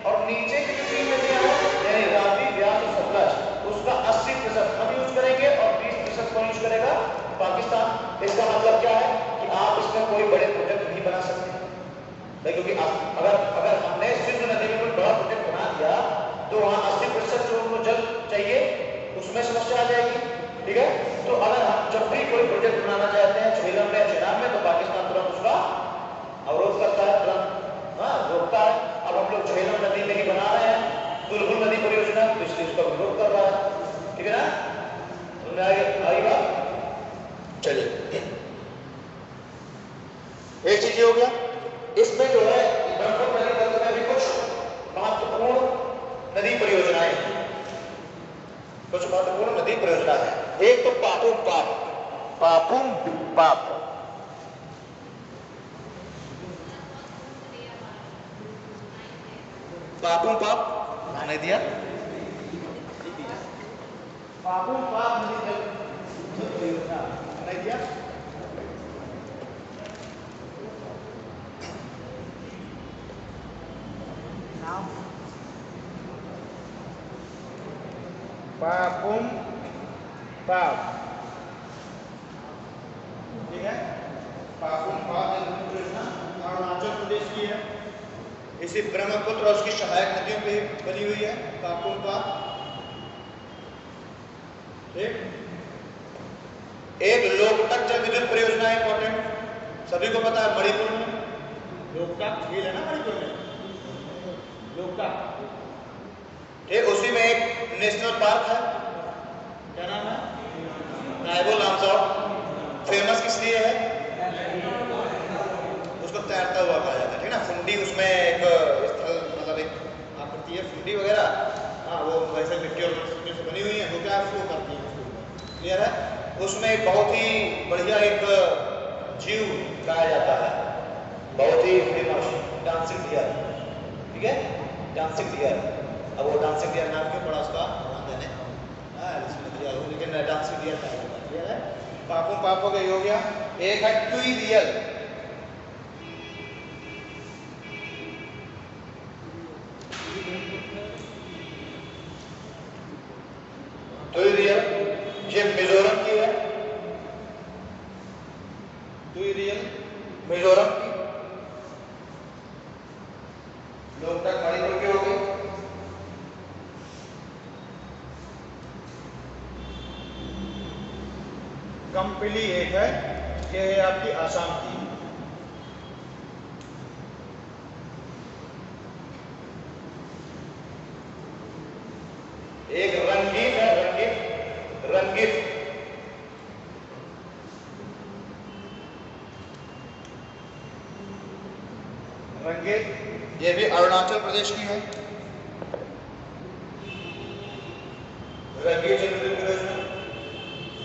और नीचे की जो 3 नदियां हैं यानी रावी, व्यास और सतलज, उसका 80% हम यूज करेंगे और 20% कौन यूज करेगा? पाकिस्तान। इसका मतलब क्या है कि आप इसमें कोई बड़े प्रोजेक्ट नहीं बना सकते, क्योंकि अगर हमने सिंधु नदी में कोई बड़ा प्रोजेक्ट बना दिया तो वहां 80% उसमें समस्या आ जाएगी। ठीक है, तो अगर हम जब भी कोई प्रोजेक्ट बनाना चाहते हैं झेलम में चेनाब में, तो पाकिस्तान तुरंत उसका अवरोध करता है, तुरंत रोकता है। अब हम लोग झेलम नदी में ही बना रहे हैं बुलबुल नदी परियोजना, तो इसलिए उसका विरोध कर रहा है। ठीक है ना, समझ आई बात? चलिए, एक चीज हो गया। इसमें जो है ब्रह्मपुत्र नदी तंत्र में भी कुछ महत्वपूर्ण नदी परियोजनाएं हैं, कुछ महत्वपूर्ण नदी परियोजना है। एक तो पापुम पाप, पापुम पाप, पापुम पाप नहीं दिया, पापुम पाप नदी परियोजना नहीं दिया। पापुम पाप, ठीक है, पापुम पाप नदी परियोजना अरुणाचल प्रदेश की है। इसी ब्रह्मपुत्र और उसकी सहायक नदियों पे बनी हुई है पापुम पाप। ठीक, एक लोकटक जल विद्युत परियोजना है इंपॉर्टेंट, सभी को पता है, मणिपुर में लोकटक झील है ना, मणिपुर में लोकटक। ठीक, उसी में एक नेशनल पार्क है, क्या नाम है, नायबो लामजाओ। फेमस किस लिए है, उसको तैरता हुआ कहा जाता है। ठीक ना, फुंडी उसमें एक स्थल, मतलब एक आकृति है फुंडी वगैरह, हाँ वो वैसे मिट्टी और मिट्टी से बनी हुई है, वो क्या फ्लो करती है उसको, क्लियर है। उसमें एक बहुत ही बढ़िया एक जीव पाया जाता है, बहुत ही फेमस, डांसिंग डियर। ठीक है, डांसिंग डियर। अब वो डांसिंग डियर नाम क्यों पड़ा उसका, लेकिन डांसिंग डियर पाया जाता है। क्लियर है, पापुम पाप हो गया। एक है टुई रियल, टुई रियल ये मिजोरम की है, टुई रियल मिजोरम की, लोकटक मणिपुर की हो गई। कंपिली एक है, ये है आपकी आसाम की। एक रंगीत है, रंगीत, रंगीत रंगीत, ये भी अरुणाचल प्रदेश की है। रंगीत जल विद्युत परियोजना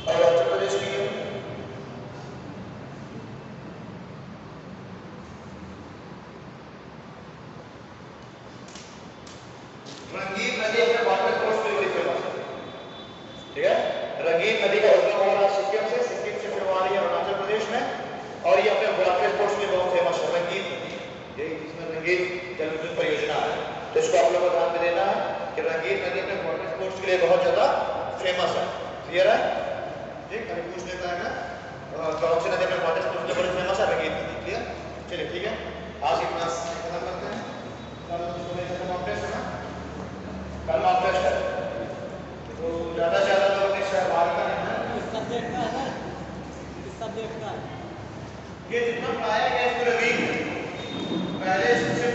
अरुणाचल प्रदेश की है। रंगीत नदी अपने वाटर कोर्स के लिए बड़ी फेमस है। ठीक है, रंगीत नदी का उद्गम हो रहा है सिक्किम से, सिक्किम से फिर वहां अरुणाचल प्रदेश में, और ये अपने वाटर स्पोर्ट्स के लिए बहुत फेमस है रंगीत नदी। ये इसमें रंगीत जल विद्युत परियोजना है, तो इसको आप लोगों को ध्यान में देना है कि रंगीत नदी अपने वाटर स्पोर्ट्स के लिए बहुत ज्यादा फेमस है। क्लियर है, ठीक, अभी पूछ लेता है कौन सी नदी अपने वाटर स्पोर्ट्स के लिए बड़ी फेमस है, रंगीत नदी। क्लियर, चलिए ठीक है, आज की क्लास खत्म करते हैं। कल सुबह से मॉक टेस्ट है ना, कल मॉक टेस्ट है, तो ज्यादा से ज्यादा लोग अपनी सहभागिता देना है। सब्जेक्ट का है, सब्जेक्ट का ये जितना पढ़ाया गया है पूरे वीक में, पहले शिक्षक